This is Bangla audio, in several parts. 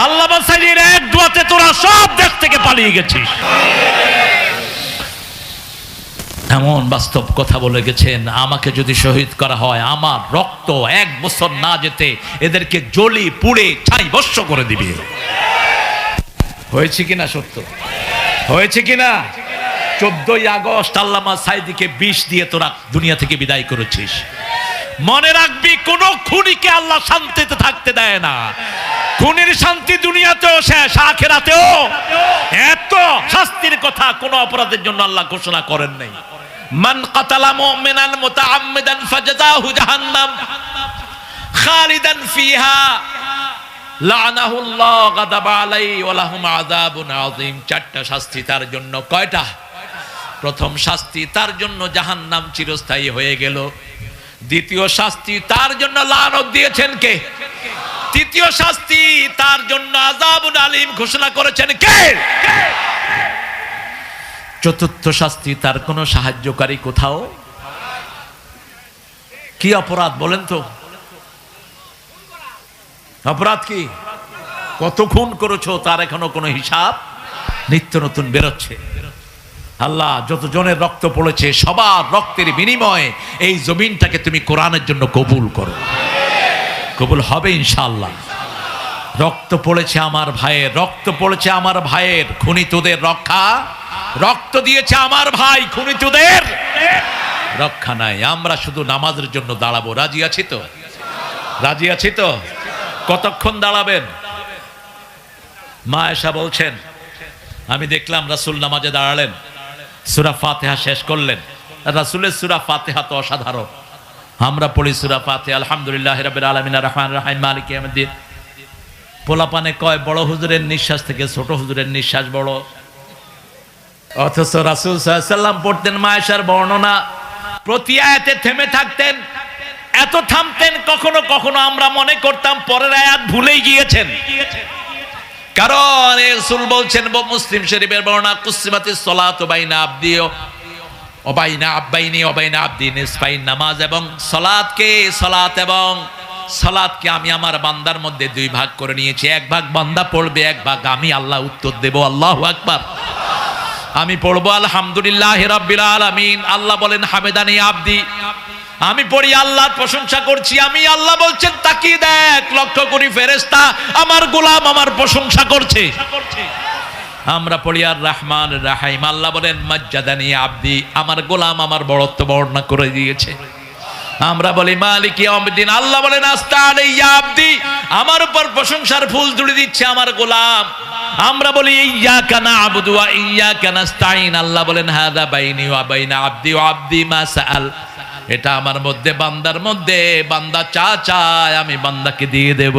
আল্লামা সাইদির এক দোয়াতে তোরা সব দেশ থেকে পালিয়ে গেছিস। এমন বাস্তব কথা বলে গেছেন, আমাকে যদি শহীদ করা হয় আমার রক্ত 1 বছর না যেতে এদেরকে জ্বলি পুড়ে ছাই ভস্ম করে দিবে। হয়েছে কিনা? সত্য হয়েছে কিনা? 14ই আগস্ট আল্লামা সাইদিকে বিষ দিয়ে তোরা দুনিয়া থেকে বিদায় করেছিস। মনে রাখবি, কোন খুনিকে আল্লাহ শান্তিতে থাকতে দেয় না। খুনির শান্তি দুনিয়াতেও শেষ, আখিরাতেও। এত শাস্তির কথা কোন অপরাধের জন্য আল্লাহ ঘোষণা করেন নাই। মান কাতালা মুমিনান মুতাআম্মিদান ফাজাযাহু জাহান্নাম খালিদান ফিহা লানাহুল্লাহ গাদাবা আলাইহি ওয়া লাহুম আযাবুন আযীম। 4টা শাস্তি তার জন্য। কয়টা? প্রথম শাস্তি তার জন্য জাহান্নাম চিরস্থায়ী হয়ে গেল। দ্বিতীয় শাস্তি তার জন্য লানত দিয়েছেন কে? তৃতীয় শাস্তি তার জন্য আযাবুন আলীম ঘোষণা করেছেন কে? চতুর্থ শাস্তি তার কোনো সাহায্যকারী কোথাও? কি অপরাধ বলেন তো? অপরাধ কি? কত খুন করেছো তার এখনো কোনো হিসাব নিত্য নতুন বেরোচ্ছে। আল্লাহ, যত জনের রক্ত পড়েছে সবার রক্তের বিনিময়ে এই জমিনটাকে তুমি কোরআনের জন্য কবুল করো। কবুল হবে ইনশাআল্লাহ। রক্ত পড়েছে আমার ভাইয়ের, রক্ত পড়েছে আমার ভাইয়ের, খুনি তোদের রক্ষা। রক্ত দিয়েছে আমার ভাই, খুনি তোদের রক্ষা নাই। আমরা শুধু নামাজের জন্য দাঁড়াবো। রাজি আছি তো? রাজি আছি তো? কতক্ষণ দাঁড়াবেন? মা আয়েশা বলছেন, আমি দেখলাম রাসূল নামাজে দাঁড়ালেন, সূরা ফাতিহা শেষ করলেন। রাসূলের সূরা ফাতিহা তো অসাধারণ। আমরা পড়ি সূরা ফাতিহা আলহামদুলিল্লাহি রাব্বিল আলামিন আর রহমানির রহিম মালিকি ইয়াউমিদ্দিন। পোলাপানে কয় বড় হুজুরের নিঃশ্বাস থেকে ছোট হুজুরের নিঃশ্বাস বড়। অথচ রাসূল সাল্লাল্লাহু আলাইহি ওয়াসাল্লাম পড়তেন মা আয়েশার বর্ণনা, প্রতি আয়াতে থেমে থাকতেন। এত থামতেন কখনো কখনো আমরা মনে করতাম পরের আয়াত ভুলেই গিয়েছেন। কারণ রাসূল বলছেন, মুসলিম শরীফের বর্ণনা, কুসিমাতিস সালাতু বাইনা আবদি ও বাইনা আব্বাইনি ও বাইনা আবদি নিসফাইন। নামাজ এবং সালাতকে আমি আমার বান্দার মধ্যে 2 ভাগ করে নিয়েছি। 1 ভাগ বান্দা পড়বে, 1 ভাগ আমি আল্লাহ উত্তর দেব। আল্লাহু আকবার। আমি পড়বো আলহামদুলিল্লাহি রাব্বিল আলামিন, আল্লাহ বলেন হামেদানি আবদি। আমি পড়ি আল্লাহর প্রশংসা করছি, আমি আল্লাহ বলছেন তাকিয়ে দেখ, লক্ষ্য করি ফেরেশতা আমার গোলাম আমার প্রশংসা করছে। আমরা পড়ি আর রহমান রাহিম, আল্লাহ বলেন মাজ্জাদানি আবদি, আমার গোলাম আমার বড়ত্ব বর্ণনা করে দিয়েছে। আমরা বলি মালিক ইয়াউমিদ্দিন, আল্লাহ বলেন আস্তা আলাইয়া আবদি, আমার উপর প্রশংসার ফুল তুলে দিচ্ছে আমার গোলাম। আমরা বলি ইয়্যাকা না'বুদু ওয়া ইয়্যাকা নাস্তাঈন, আল্লাহ বলেন হাযা বাইনি ওয়া বাইনা আবদি ওয়া আবদি মা সাআল, এটা আমার মধ্যে বান্দার মধ্যে, বান্দা চা চায় আমি বান্দাকে দিয়ে দেব।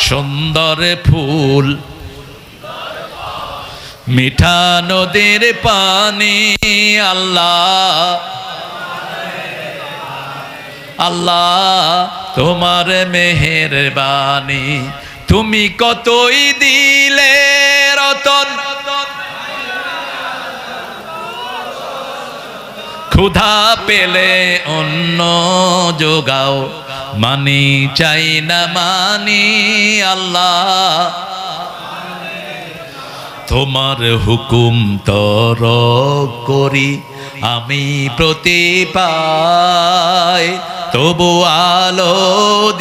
সুন্দর ফুল মিঠা নদীর পানি, আল্লাহ আল্লাহ তোমার মেহেরবানি, তুমি কতই দিলে রতন, ক্ষুধা পেলে অন্ন যোগাও, মানি চাই না মানি আল্লাহ, তোমার হুকুম তর করি আমি প্রতি পাই, তবু আলো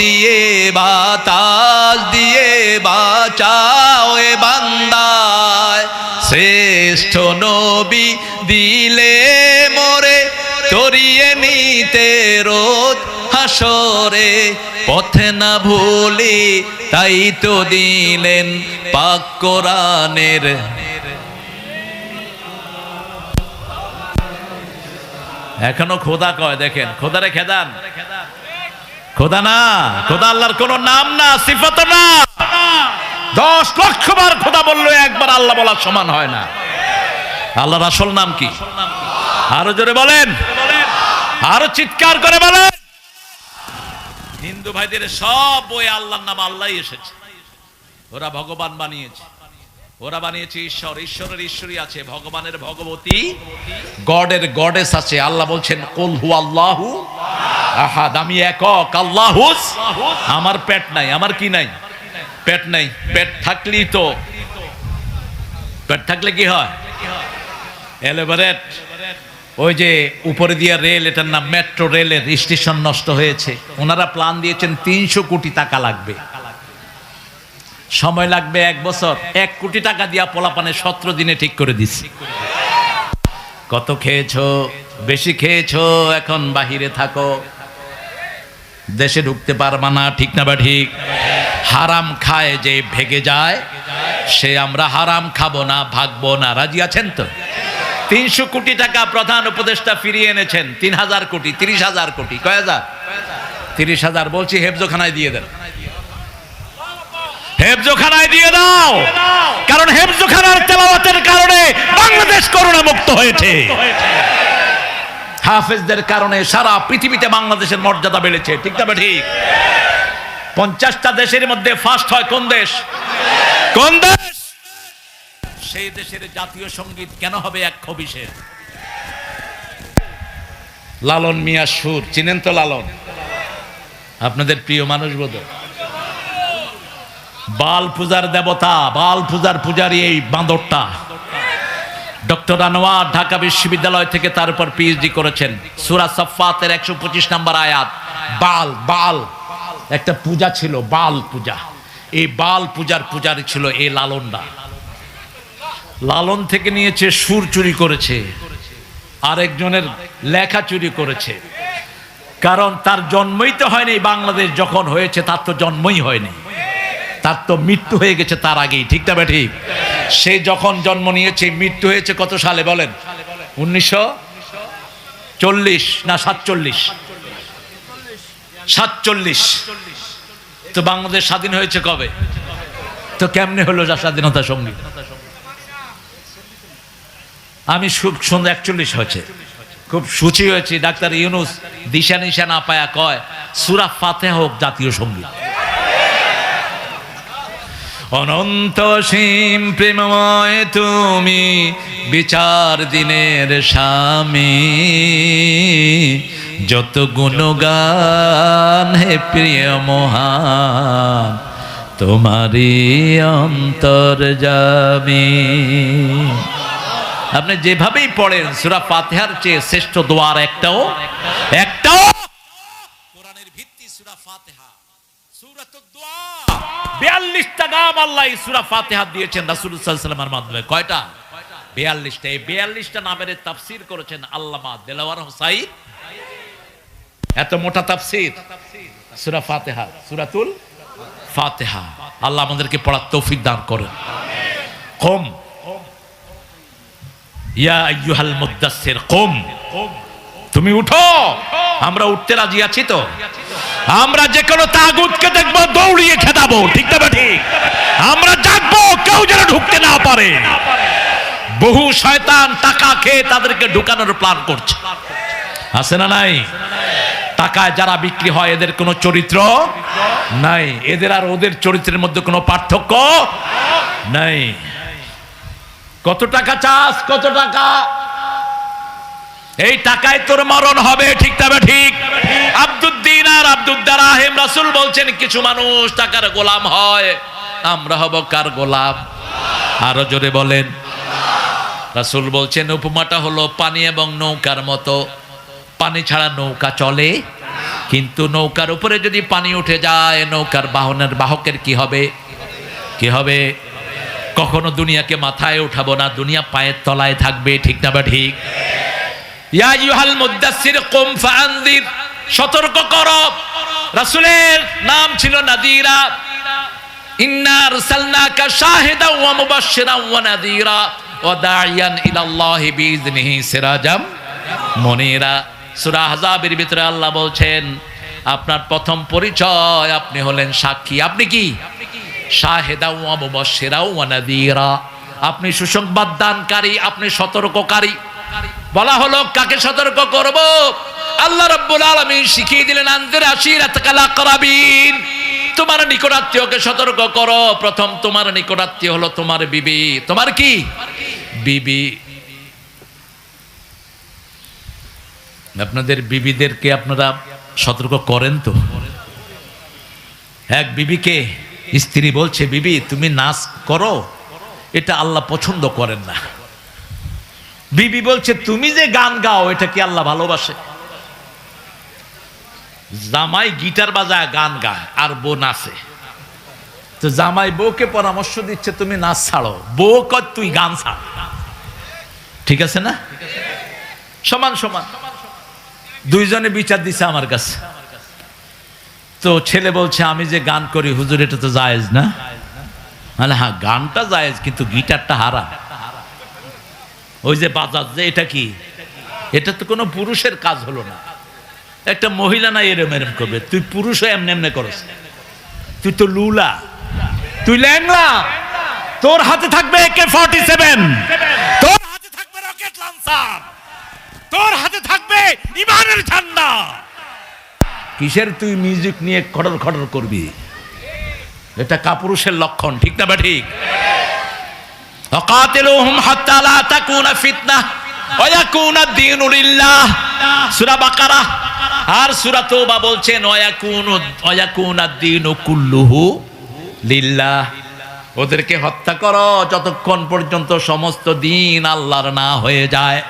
দিয়ে বাতাস দিয়ে বাঁচাও এ বান্দায়, শ্রেষ্ঠ নবী দিলে মোরে তরিয়ে নিতে রোজ হাসরে, পথে না ভুলি তাই তো দিলেন পাক কোরআনের। এখনো খোদা কয়, দেখেন খোদারে খেদান, খোদা না, খোদা আল্লাহর কোন নাম না, সিফাত না। 10 লক্ষ বার খোদা বললো একবার আল্লাহ বলার সমান হয় না। আল্লাহর আসল নাম কি? আরো জোরে বলেন, আরো চিৎকার করে বলেন। হিন্দু ভাইদের সব বই আল্লাহর নাম আল্লাহই এসেছে। ওরা ভগবান বানিয়েছে, ওরা বানিয়েছে ঈশ্বর, ঈশ্বরের ঈশ্বরী আছে, ভগবানের ভগবতী, গডের গডেস আছে। আল্লাহ বলছেন কুল হুয়াল্লাহু আহাদ, আমি একক, আল্লাহুস, আমার পেট নাই, আমার কি নাই, পেট নেই, পেট থাকলেই তো, পেট থাকলে কি হয়? এলিভেটেড, ওই যে উপরে দিয়ে রেল, এটার নাম মেট্রো রেলের স্টেশন নষ্ট হয়েছে। ওনারা প্ল্যান দিয়েছেন 300 কোটি টাকা লাগবে, সময় লাগবে 1 বছর। 1 কোটি টাকা দিয়া পোলাপানে 17 দিনে ঠিক করে দিছি। কত খেয়েছো? বেশি খেয়েছো, এখন বাহিরে থাকো, দেশে ঢুকতে পারবা না। ঠিক না বা ঠিক? হারাম খায় যে ভেগে যায়, সে আমরা হারাম খাবো না, ভাগবো না। রাজি আছেন তো? 300 কোটি টাকা প্রধান উপদেষ্টা ফিরিয়ে এনেছেন। 3000 কোটি, 30,000 কোটি, কয় হাজার? 30,000। বলছি হেফজোখানায় দিয়ে দেন, হেফজোখানায় দিয়ে দাও, কারণ হেফজোখানার তেলাওয়াতের কারণে বাংলাদেশ করোনা মুক্ত হয়েছে। হাফেজদের কারণে সারা পৃথিবীতে বাংলাদেশের মর্যাদা বেড়েছে। ঠিক না ঠিক? 50টা দেশের মধ্যে ফার্স্ট হয় কোন দেশ? কোন দেশ? সেই দেশের জাতীয় সঙ্গীত কেন হবে 120-এর? লালন মিয়া সুর, চিনেন তো লালন? আপনাদের প্রিয় মানুষ বোধ। বাল পূজার দেবতা, বাল পূজার পূজারী এই বাঁদরটা। ডক্টর আনোয়ার ঢাকা বিশ্ববিদ্যালয় থেকে তার উপর পিএইচডি করেছেন। সূরা সাফফাতের 125 নম্বর আয়াত। বাল, বাল একটা পূজা ছিল, বাল পূজা। এই বাল পূজার পূজারী ছিল এই লালনদা। লালন থেকে নিয়েছে, সুর চুরি করেছে, আরেকজনের লেখা চুরি করেছে। কারণ তার জন্মই তো হয়নি, বাংলাদেশ যখন হয়েছে তার তো জন্মই হয়নি, তার তো মৃত্যু হয়ে গেছে তার আগেই। ঠিক না ঠিক? সে যখন জন্ম নিয়েছে, মৃত্যু হয়েছে কত সালে বলেন? 1940 না 47? 47। তো বাংলাদেশ স্বাধীন হয়েছে কবে? তো কেমনে হলো স্বাধীনতা সঙ্গীত? আমি খুব সুন্দর 41 হয়েছে, খুব সুচি হয়েছে। ডাক্তার ইউনুস দিশা নিশা না পায়া কয় সূরা ফাতিহা হোক জাতীয় সঙ্গীত। অনন্ত সীম প্রেমময় তুমি, বিচার দিনের স্বামী, যত গুণগান হে প্রিয় মহান, তোমারই অন্তর্যামী। আপনি যেভাবেই পড়েন, সূরা ফাতিহার চেয়ে শ্রেষ্ঠ দোয়ার একটাও কোরআনের ভিত্তি সূরা ফাতিহা। সূরাতুদ দোয়া 42টা নাম আল্লাহ সূরা ফাতিহা দিয়েছেন রাসূলুল্লাহ সাল্লাল্লাহু আলাইহি ওয়াসাল্লামের মাধ্যমে। কয়টা? 42টা। এই 42টা নামের তাফসীর করেছেন আল্লামা দেলাওয়ার হোসাইন। এত মোটা তাফসীর সূরা ফাতিহা, সূরাতুল ফাতিহা। আল্লাহ আমাদেরকে পড়ার তৌফিক দান করেন। কুম ইয়া আইয়ুহাল মুদ্দাসসির কুম, তুমি উঠো। আমরা উঠতে রাজি আছি তো? আমরা যে কোনো তাগুতকে দেখবো দৌড়িয়ে খেদাবো। ঠিক না ঠিক? আমরা জাগবো, কেউ যেন ঢুকতে না পারে। বহু শয়তান টাকা খেয়ে তাদেরকে ঢুকানোর প্ল্যান করছে, আছে না নাই? টাকায় যারা বিক্রি হয় এদের কোনো চরিত্র নাই, এদের আর ওদের চরিত্রের মধ্যে কোনো পার্থক্য নাই। কত টাকা চাস? কত টাকা? এই টাকায় তোর মরণ হবে। ঠিক না ঠিক? আব্দুদ দিনার আব্দুদ দারাহিম, রাসূল বলছেন কিছু মানুষ টাকার গোলাম হয়, আমরা হব কার গোলাম? আরো জোরে বলেন। রাসূল বলছেন উপমাটা হলো পানি এবং নৌকার মতো। পানি ছাড়া নৌকা চলে, কিন্তু নৌকার উপরে যদি পানি উঠে যায়, নৌকার বাহকের কি হবে? কি হবে? কখনো দুনিয়াকে মাথায় উঠাবো না, দুনিয়া পায়ের তলায় থাকবে। ঠিক না ঠিক? ইয়া আইয়ুহাল মুদ্দাসসির কুম ফাআনযির, সতর্ক করো। রাসূলের নাম ছিল নাযীরা। ইন্না আরসালনাকা শাহিদাও ওয়া মুবাশশিরাও ওয়া নাযীরা ওয়া দাঈয়ান ইলাল্লাহি বিইযনিহি সিরাজাম মুনীরা। সূরা আহজাবের ভিতরে আল্লাহ বলছেন আপনার প্রথম পরিচয় আপনি হলেন সাক্ষী। আপনি কি? শাহিদাও ওয়া মুবাশশিরাও ওয়া নাযীরা, আপনি সুসংবাদ দানকারী, আপনি সতর্ককারী। বলা হলো কাকে সতর্ক করব? আল্লাহ রাব্বুল আলামিন শিখিয়ে দিলেন আনজির আশিরাতাকাল আকরাবিন, তোমার নিকটাত্মীয়কে সতর্ক করো। প্রথম তোমার নিকটাত্মীয় হলো তোমার বিবি। তোমার কি? বিবি। আপনাদের বিবিদেরকে আপনারা সতর্ক করেন তো? এক বিবিকে স্ত্রী বলছে, বিবি তুমি নাচ করো, এটা আল্লাহ পছন্দ করেন না। বিবি বলছে, তুমি যে গান গাও এটা কি আল্লাহ ভালোবাসে? জামাই গিটার বাজায় গান গায় আর বউ নাচে, তো জামাই বউকে পরামর্শ দিচ্ছে তুমি নাচ ছাড়ো, বউ কয় তুই গান ছাড়। ঠিক আছে না? সমান সমান দুইজনে বিচার দিছে আমার কাছে। তো ছেলে বলছে, আমি যে গান করি হুজুর এটা তো জায়েজ না। মানে হ্যাঁ, গানটা জায়েজ, কিন্তু গিটারটা হারাম। ওই যে বাজার যে, এটা কি? এটা তো কোনো পুরুষের কাজ হলো না। একটা মহিলা না এরম এরম করবে, তুই পুরুষ হয়ে এমনি এমনি করস, তুই তো লুলা, তুই ল্যাংলা, তোর হাতে থাকবে AK-47, তোর হাতে থাকবে রকেট লঞ্চার, তোর হাতে থাকবে ইমানের ঝান্ডা। কিসের তুই মিউজিক নিয়ে খড়র খড়র করবি? এটা কাপুরুষের লক্ষণ, ঠিক না? বা ঠিক? ওয়াকাতিলুহুম হাত্তা লা তাকুনা ফিতনাহ ওয়া ইয়াকুনা আদ-দীনু লিল্লাহ, সূরা বাকারা। আর সূরা তাওবা বলছেন ওয়া ইয়াকুনা আদ-দীনু কুল্লুহু লিল্লাহ। ওদেরকে হত্যা করো যতক্ষণ পর্যন্ত সমস্ত দিন আল্লাহর না হয়ে যায়।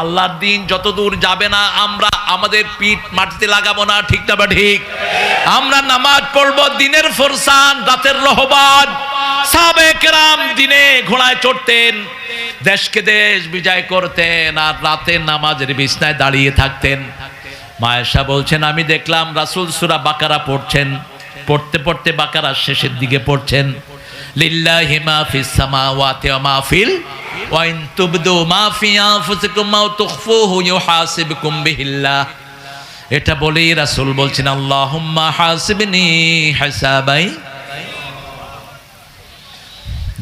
আল্লাহর দিন যতদূর যাবে না, আমরা আমাদের পিঠ মাটিতে লাগাবো না, ঠিক না? বা ঠিক? আমরা নামাজ পড়বো দিনের ফরসান, রাতের রহবান। সাহাবায়ে কেরাম দিনে ঘোড়ায় চড়তেন, দেশকে দেশ বিজয় করতেন, আর রাতের নামাজের বিছনায় দাঁড়িয়ে থাকতেন। মায়েশা বলছেন, আমি দেখলাম রাসূল সূরা বাকারা পড়ছেন, পড়তে পড়তে বাকারার শেষের দিকে পড়ছেন, লিল্লাহি মা ফিস সামাওয়াতি ওয়া মা ফিল ওয়া ইন তুবদু মা ফি আনফুসিকুম আও তুখফুহু ইউহাসিবকুম বিহিল্লাহ। এটা বলেই রাসূল বলছেন, আল্লাহুম্মা হাসিবনি হিসাবাই।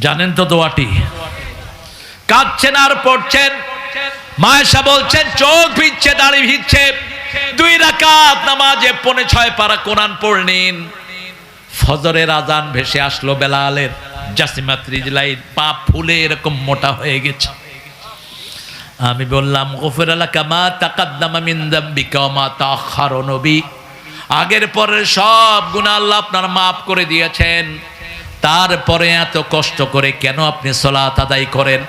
জানেন তো দোয়াটি? কাঁদছেন আর পড়ছেন। মায়েশা বলছেন, চোখ ভিজছে, দাড়ি ভিজছে। 2 রাকাত নামাজে 6.5 পারা কোরআন পড়লেন। ফজরের আজান ভেসে আসলো বেলালের। জাসিমাত রিজলাই পা ফুলে এরকম মোটা হয়ে গেছে। আমি বললাম, গফিরা লাকা মা তাকাদ্দামা মিন যামবিকা ওয়া মা তাআখারা। নবী, আগের পরের সব গুনাহ আল্লাহ আপনার মাফ করে দিয়েছেন, তারপরে এত কষ্ট করে কেন আপনি সালাত আদায় করেন?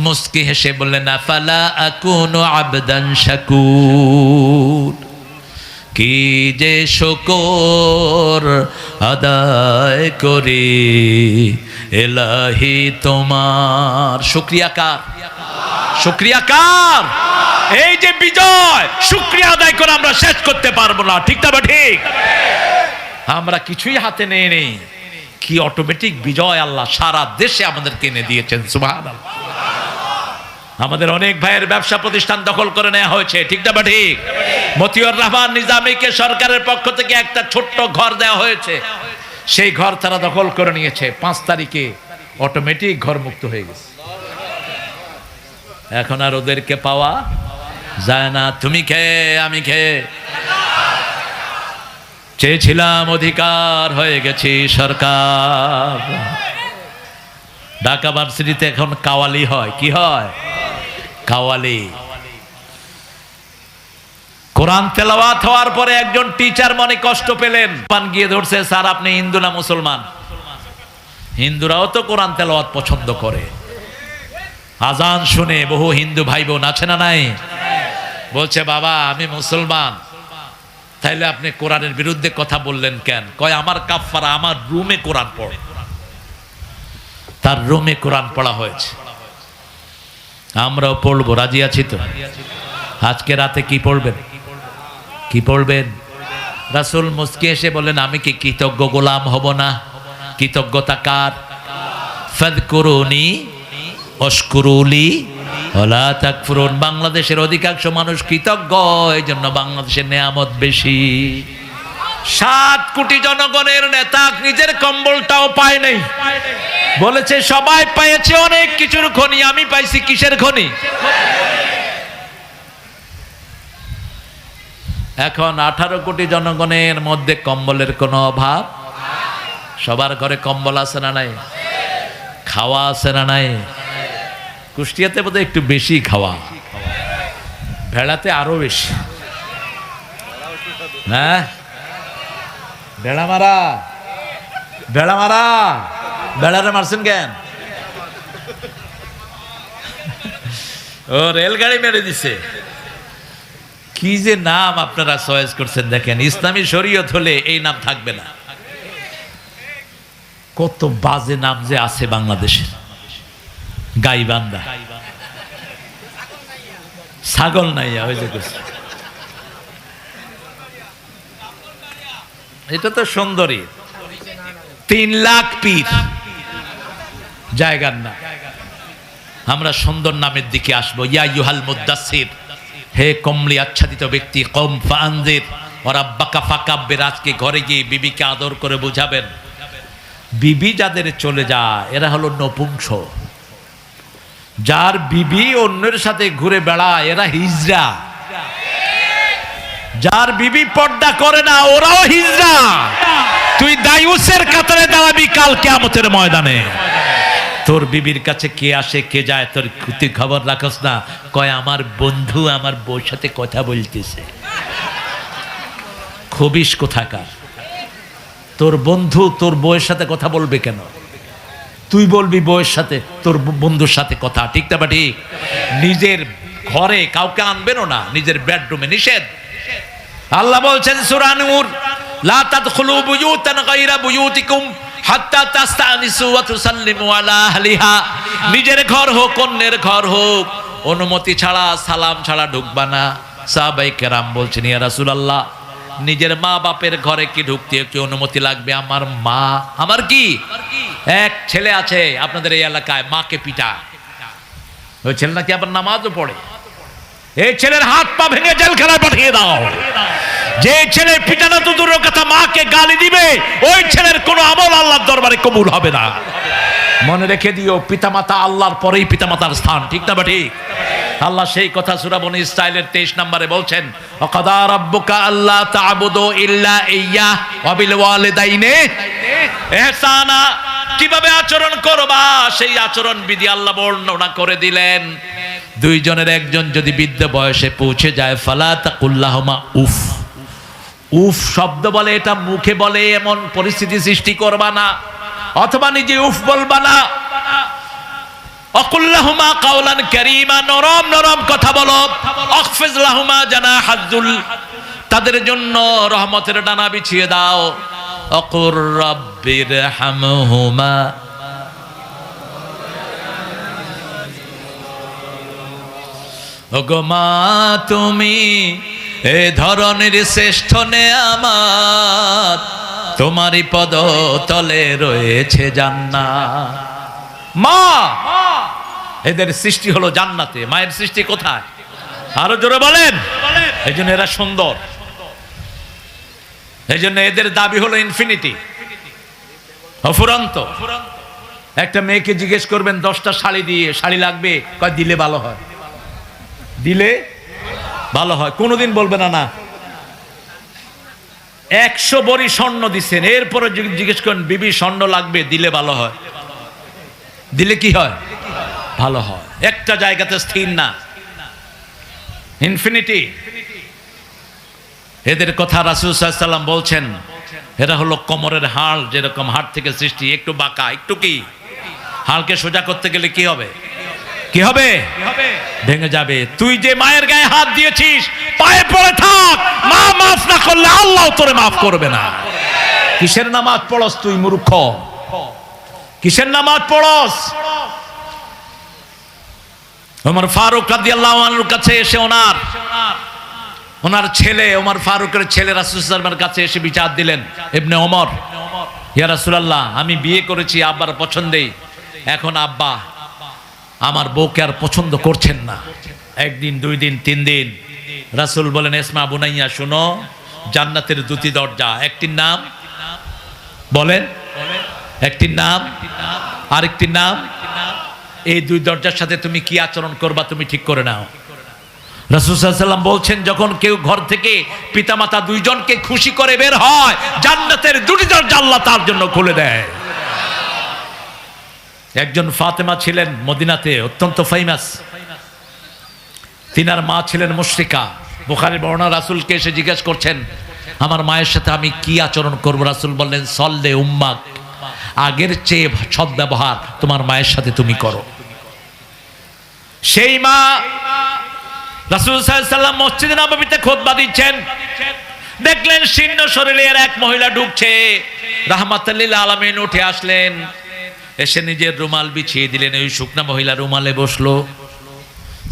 মুস্কি হেসে বললেন, আফালা আকুনু আবদান শাকুর। কি যে শুকর আদায় করি এলাহি তোমার। শুকরিয়া কার? শুকরিয়া কার? এই যে বিজয়, শুকরিয়া আদায় করে আমরা শেষ করতে পারবো না, ঠিক না? বা ঠিক? আমরা কিছুই হাতে নেই, কি অটোমেটিক বিজয় আল্লাহ সারা দেশে আমাদেরকে এনে দিয়েছেন। সুবহানাল্লাহ। আমাদের অনেক ভাইয়ের ব্যবসা প্রতিষ্ঠান দখল করে নেওয়া হয়েছে, ঠিক না? বা ঠিক? মতিউর রহমান নিজামীকে সরকারের পক্ষ থেকে একটা ছোট্ট ঘর দেওয়া হয়েছে, সেই ঘর তারা দখল করে নিয়েছে। 5 তারিখে অটোমেটিক ঘর মুক্ত হয়ে গেছে। এখন আর ওদেরকে পাওয়া যায় না। তুমি খেয়ে আমি খেয়ে চেয়েছিলাম অধিকার, হয়ে গেছি সরকার। ঢাকা ভার্সিটিতে এখন কাওয়ালি হয়। কি হয়? কাওয়ালি। কোরআন তেলাওয়াত হওয়ার পরে একজন টিচার মনে কষ্ট পেলেন, পান গিয়ে ধরছে, স্যার আপনি হিন্দু না মুসলমান? হিন্দুরাও তো কোরআন তেলাওয়াত পছন্দ করে। আজান শুনে বহু হিন্দু ভাই বোন আছে না নাই? বলছে, বাবা আমি মুসলমান। তাইলে আপনি কোরআনের বিরুদ্ধে কথা বললেন কেন? কয়, আমার কাফফারা, আমার রুমে কোরআন পড়ে। তার রুমে কোরআন পড়া হয়েছে, আমরাও পড়বো। রাজি আছি তো? আজকে রাতে কি পড়বেন? কি পড়বেন? রাসূল মুস্কি এসে বলেন, আমি কি কৃতজ্ঞ গোলাম হব না? কৃতজ্ঞতা কার? ফাযকুরুনি ওয়াশকুরুলি ওয়ালা তাকফুরুন। বাংলাদেশের অধিকাংশ মানুষ কৃতজ্ঞ, এই জন্য বাংলাদেশের নেয়ামত বেশি। 7 কোটি জনগণের নেতা নিজের কম্বলটাও পায় নাই, বলেছে সবাই পেয়েছে অনেক কিছুর খনি, আমি পাইছি কিসের খনি? এখন 18 কোটি জনগণের মধ্যে কম্বলের কোনো অভাব? সবার ঘরে কম্বল আছে না নাই? খাওয়া আছে না নাই? কুষ্টিয়াতে বোধহয় একটু বেশি খাওয়া, ভেড়াতে আরো বেশি। হ্যাঁ, ভেড়া মারা বেড়া মারা, বেড়ারে মারছেন কেন? ও রেলগাড়ি মেরে দিছে। কি যে নাম আপনারা চয়েস করছেন দেখেন, ইসলামী শরীয়ত হলে এই নাম থাকবে না। কত বাজে নাম যে আছে বাংলাদেশের। গাইবান্ধা, ছাগল নাইয়া, ওই যে এটা তো সুন্দরী। 3 লাখ পীর জায়গার না। আমরা সুন্দর নামের দিকে আসবো। ইয়া ইউহাল মুদ্দাসির, হে কমলি আচ্ছাদিত ব্যক্তি, কম ফানজির ওর আব্বাকা ফাকাব্বির। আজকে ঘরে গিয়ে বিবিকে আদর করে বুঝাবেন। বিবি যাদের চলে যায় এরা হলো নপুংস। যার বিবি অন্যের সাথে ঘুরে বেড়ায় এরা হিজড়া। যার বিবি পর্দা করে না ওরাও হিজড়া। তুই দায়ুসের কাতারে দাঁড়াবি কাল কিয়ামতের ময়দানে। তোর বিবির কাছে কে আসে কে যায় তোর ক্ষতি খবর রাখস না। কয় আমার বন্ধু আমার বউর সাথে কথা বলতেছে। খবিস কোথাকার। তোর বন্ধু তোর বউয়ের সাথে কথা বলবে কেন? তুই বলবি বউয়ের সাথে তোর বন্ধুর সাথে কথা, ঠিক না? ঠিক। নিজের ঘরে কাউকে আনবেনও না, নিজের বেডরুমে নিষেধ। আল্লাহ বলছেন সূরা নূর, লা তাদখুলু বুয়ুতান গায়রা বুয়ুতিকুম হাত্তা তাস্তানিসু ওয়া তুসাল্লিমু আলা আহলিহা। নিজের ঘর হোক অন্যের ঘর হোক অনুমতি ছাড়া সালাম ছাড়া ঢুকবা না। সাহাবায়ে কেরাম বলছেন, ইয়া রাসূলুল্লাহ, নিজের মা বাপের ঘরে কি ঢুকতে কি অনুমতি লাগবে? আমার মা, আমার কি এক ছেলে আছে আপনাদের এই এলাকায়, মাকে পিটা। ওই ছেলে নাকি আবার নামাজও পড়ে। এই ছেলের হাত পা ভেঙে জেলখানায় পাঠিয়ে দাও। যে ছেলে পিটানো তো দূরের কথা, মাকে গালি দিবে, ওই ছেলের কোনো আমল আল্লাহর দরবারে কবুল হবে না। মনে রেখে দিও, পিতামাতা আল্লাহর পরেই পিতামাতার স্থান, ঠিক না? ঠিক। আল্লাহ সেই কথা সূরা বনী ইসরাঈলের 23 নম্বরে বলছেন, ওয়াকাদা রাব্বুকা আল্লা তা'বুদু ইল্লা ইয়্যাহ ওয়া বিল ওয়ালিদাইনি ইহসানা। কিভাবে আচরণ করবা সেই আচরণ বিধি আল্লাহ বর্ণনা করে দিলেন। দুইজনের একজন যদি বৃদ্ধ বয়সে পৌঁছে যায়, ফালা তাকুল্লাহুমা উফ। উফ শব্দ বলে, এটা মুখে বলে এমন পরিস্থিতি সৃষ্টি করবা না, অথবা নিজে উফ বলবা না। অকুল্লাহুমা কাওলান কারীমা, নরম নরম কথা বলো। আখফিজ লাহুমা জানাহাযুল, তাদের জন্য রহমতের ডানা বিছিয়ে দাও। অকুর রাব্বিরহামহুমা, ওগো মা তুমি এ ধরনের শ্রেষ্ঠ নেয়ামত, তোমারই পদ তলে রয়েছে জান্নাত। মা, এদের সৃষ্টি হলো জান্নাতে। মায়ের সৃষ্টি কোথায়? আরো জোরে বলেন। এই জন্য এরা সুন্দর, এই জন্য এদের দাবি হলো ইনফিনিটি, অফুরন্ত। একটা মেয়েকে জিজ্ঞেস করবেন 10টা শাড়ি দিয়ে শাড়ি লাগবে, কয় দিলে ভালো হয়, দিলে ভালো হয়। কোনোদিন বলবে না না। 100 ভরি স্বর্ণ দিচ্ছেন, এরপরে জিজ্ঞেস করেন বিবি স্বর্ণ লাগবে, দিলে ভালো হয়, দিলে কি হয়? ভালো হয়। একটা জায়গাতে স্থির না, ইনফিনিটি। এদের কথা রাসূল সাল্লাল্লাহু আলাইহি ওয়াসাল্লাম বলছেন, এরা হলো কোমরের হাড়, যেরকম হাড় থেকে সৃষ্টি, একটু বাঁকা, একটু কি, হাড়কে সোজা করতে গেলে কি হবে? কি হবে? ভেঙে যাবে। তুই যে মায়ের গায়ে হাত দিয়েছিস, পায়ে পড়ে থাক। মা মাফ না করলে আল্লাহ তোরে মাফ করবে না। কিসের নামাজ পড়স তুই মূর্খ? কিসের নামাজ পড়স? ওমর ফারুক রাদিয়াল্লাহু আনহুর কাছে এসে ওনার ছেলে, ওমর ফারুকের ছেলে রাসূল সাল্লাল্লাহু আলাইহি ওয়াসাল্লামের কাছে এসে বিচার দিলেন। ইবনে ওমর, ইয়া রাসূলুল্লাহ, আমি বিয়ে করেছি আব্বার পছন্দেই, এখন আব্বা আমার বউকে আর পছন্দ করছেন না। 1 দিন 2 দিন 3 দিন। রাসূল বলেন, ইসমা বুনাইয়া, শুনো, জান্নাতের 2টি দরজা, একটির নাম বলেন, একটির নাম আরেকটির নাম। এই 2 দরজার সাথে তুমি কি আচরণ করবা তুমি ঠিক করে নাও। রাসূল সাল্লাল্লাহু আলাইহি ওয়াসাল্লাম বলছেন, যখন কেউ ঘর থেকে পিতামাতা 2 জনকে খুশি করে বের হয়, জান্নাতের 2টি দরজা আল্লাহ তার জন্য খুলে দেয়। একজন ফাতেমা ছিলেন মদিনাতে, অত্যন্ত ফেমাস। তিনার মা ছিলেন মুশরিকা। বুখারীর বর্ণনা, রাসূলকে এসে জিজ্ঞেস করছেন, আমার মায়ের সাথে আমি কি আচরণ করব? রাসূল বললেন, সল্লে উম্মাক আগের চেয়ে সদ্ব্যবহার তোমার মায়ের সাথে তুমি করো। সেই মা রাসূল সাল্লাল্লাহু আলাইহি ওয়াসাল্লাম মসজিদে নববীতে খুতবা দিচ্ছেন, দেখলেন শীর্ণ শরীরের এক মহিলা ঢুকছে। রাহমাতুল লিল আলামিন উঠে আসলেন, এসে নিজের রুমাল বিছিয়ে দিলেন, ওই শুকনা মহিলা রুমালে বসলো।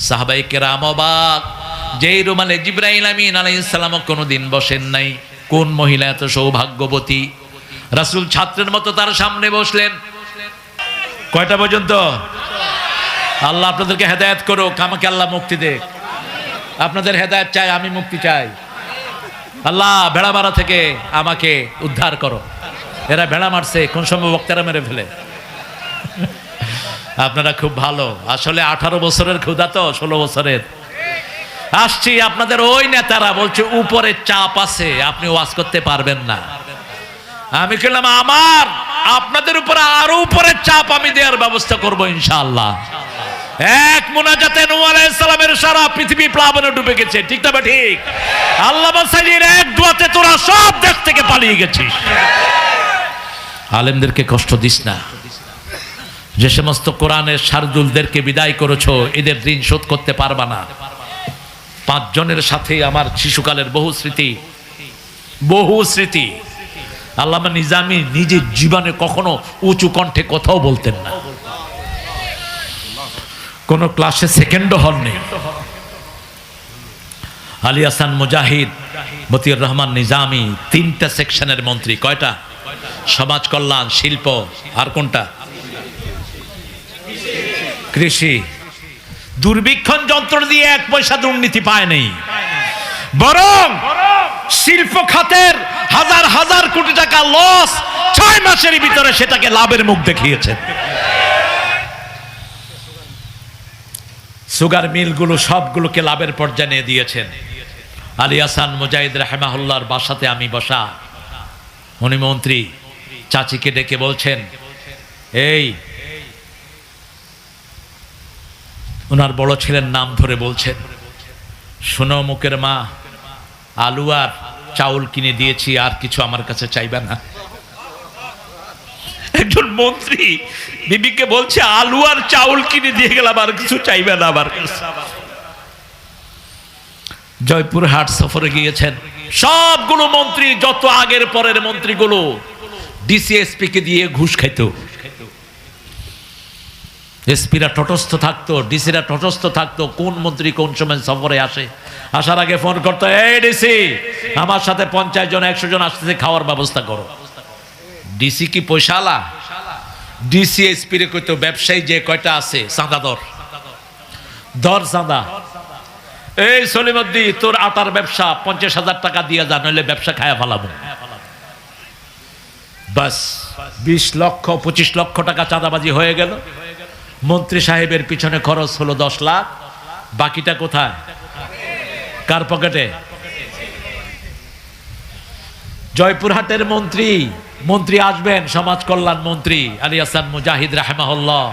সাহাবায়ে কেরাম অবাক, যেই রুমালে জিবরাইল আমিন আলাইহিস সালাম কোনোদিন বসেন নাই। কোন মহিলা এত সৌভাগ্যবতী? রাসূল ছাত্রের মতো তার সামনে বসলেন। কয়টা পর্যন্ত? আল্লাহ আপনাদেরকে হেদায়েত করুক, আমাকে আল্লাহ মুক্তি দেক। আপনাদের হেদায়েত চাই, আমি মুক্তি চাই। আল্লাহ ভেড়ামারা থেকে আমাকে উদ্ধার করো। এরা ভেড়া মারছে, কোন সময় বক্তারা মেরে ফেলে। আপনারা খুব ভালো, আসলে 18 বছরের ক্ষুধা তো 16 বছরের। আসছি আপনাদের ওই নেতারা বলছে উপরে চাপ আছে, আপনি ওয়াজ করতে পারবেন না। আমি বললাম আমার আপনাদের উপরে আরো উপরে চাপ আমি দেওয়ার ব্যবস্থা করব ইনশাআল্লাহ। এক মুনাজাতে নূহ আলাইহিস সালামের সারা পৃথিবী প্লাবনে ডুবে গেছে, ঠিক না ঠিক? আল্লাহ বাসাইয়ের এক দোয়াতে তোরা সব দেশ থেকে পালিয়ে গেছিস। আলেমদেরকে কষ্ট দিস না। যে সমস্ত কোরআনের শারদুলদেরকে বিদায় করেছো, এদের ঋণ শোধ করতে পারবা না। 5 জনের সাথে আমার শিশুকালের বহু স্মৃতি। আল্লামা নিজামী নিজের জীবনে কখনো উঁচু কণ্ঠে কথাও বলতেন না, কোন ক্লাসে সেকেন্ডও হননি। আলী হাসান মুজাহিদ, মতিউর রহমান নিজামী 3টা সেকশনের মন্ত্রী। কয়টা? সমাজ কল্যাণ, শিল্প, আর কোনটা? কৃষি। দুর্ভিক্ষণ যন্ত্র দিয়ে 1 পয়সা দুর্নীতি পায় নাই, বরং শিল্প খাতের হাজার হাজার কোটি টাকা লস 6 মাসের ভিতরে সেটাকে লাভের মুখ দেখিয়েছে। সুগার মিলগুলো সবগুলোকে লাভের পর্যায়ে নিয়ে দিয়েছেন। আলী হাসান মুজাহিদ রাহিমাহুল্লাহর বাসাতে আমি বসা, উনি মন্ত্রী, চাচিকে ডেকে বলছেন, এই ওনার বড় ছেলের নাম ধরে বলছেন, শোনো মুখের মা, আলু আর চাউল কিনে দিয়েছি, আর কিছু আমার কাছে চাইবে না। একজন মন্ত্রী বিবিকে বলছে আলু আর চাউল কিনে দিয়ে গেলাম, আর কিছু চাইবে না আমার কাছে। জয়পুরহাট সফরে গিয়েছেন, সবগুলো মন্ত্রী, যত আগের পরের মন্ত্রীগুলো ডিসিএসপি কে দিয়ে ঘুষ খাইতো। এসপিরা তটস্থ থাকতো, ডিসিরা তটস্থ থাকতো, কোন মন্ত্রী কোন সময় সফরে আসে। আসার আগে ফোন করতো, এই ডিসি আমার সাথে 50 জন 100 জন আসতেছে, খাওয়ার ব্যবস্থা করো। ডিসি কি পয়সালা? ডিসি এসপি রে কইতো, ব্যবসায়ী যে কয়টা আছে চাঁদা দর চাঁদা। এই সলিমদ্দি, তোর আটার ব্যবসা 50,000 টাকা দিয়ে যা, নইলে ব্যবসা খায়া ফেলাবো। বাস 20 লক্ষ 25 লক্ষ টাকা চাঁদাবাজি হয়ে গেল। মন্ত্রী সাহেবের পিছনে খরচ হলো 10 লাখ। বাকিটা কোথায়? কার পকেটে? জয়পুরহাটের মন্ত্রী আসবেন, সমাজ কল্যাণ মন্ত্রী আলী হাসান মুজাহিদ রাহিমাহুল্লাহ।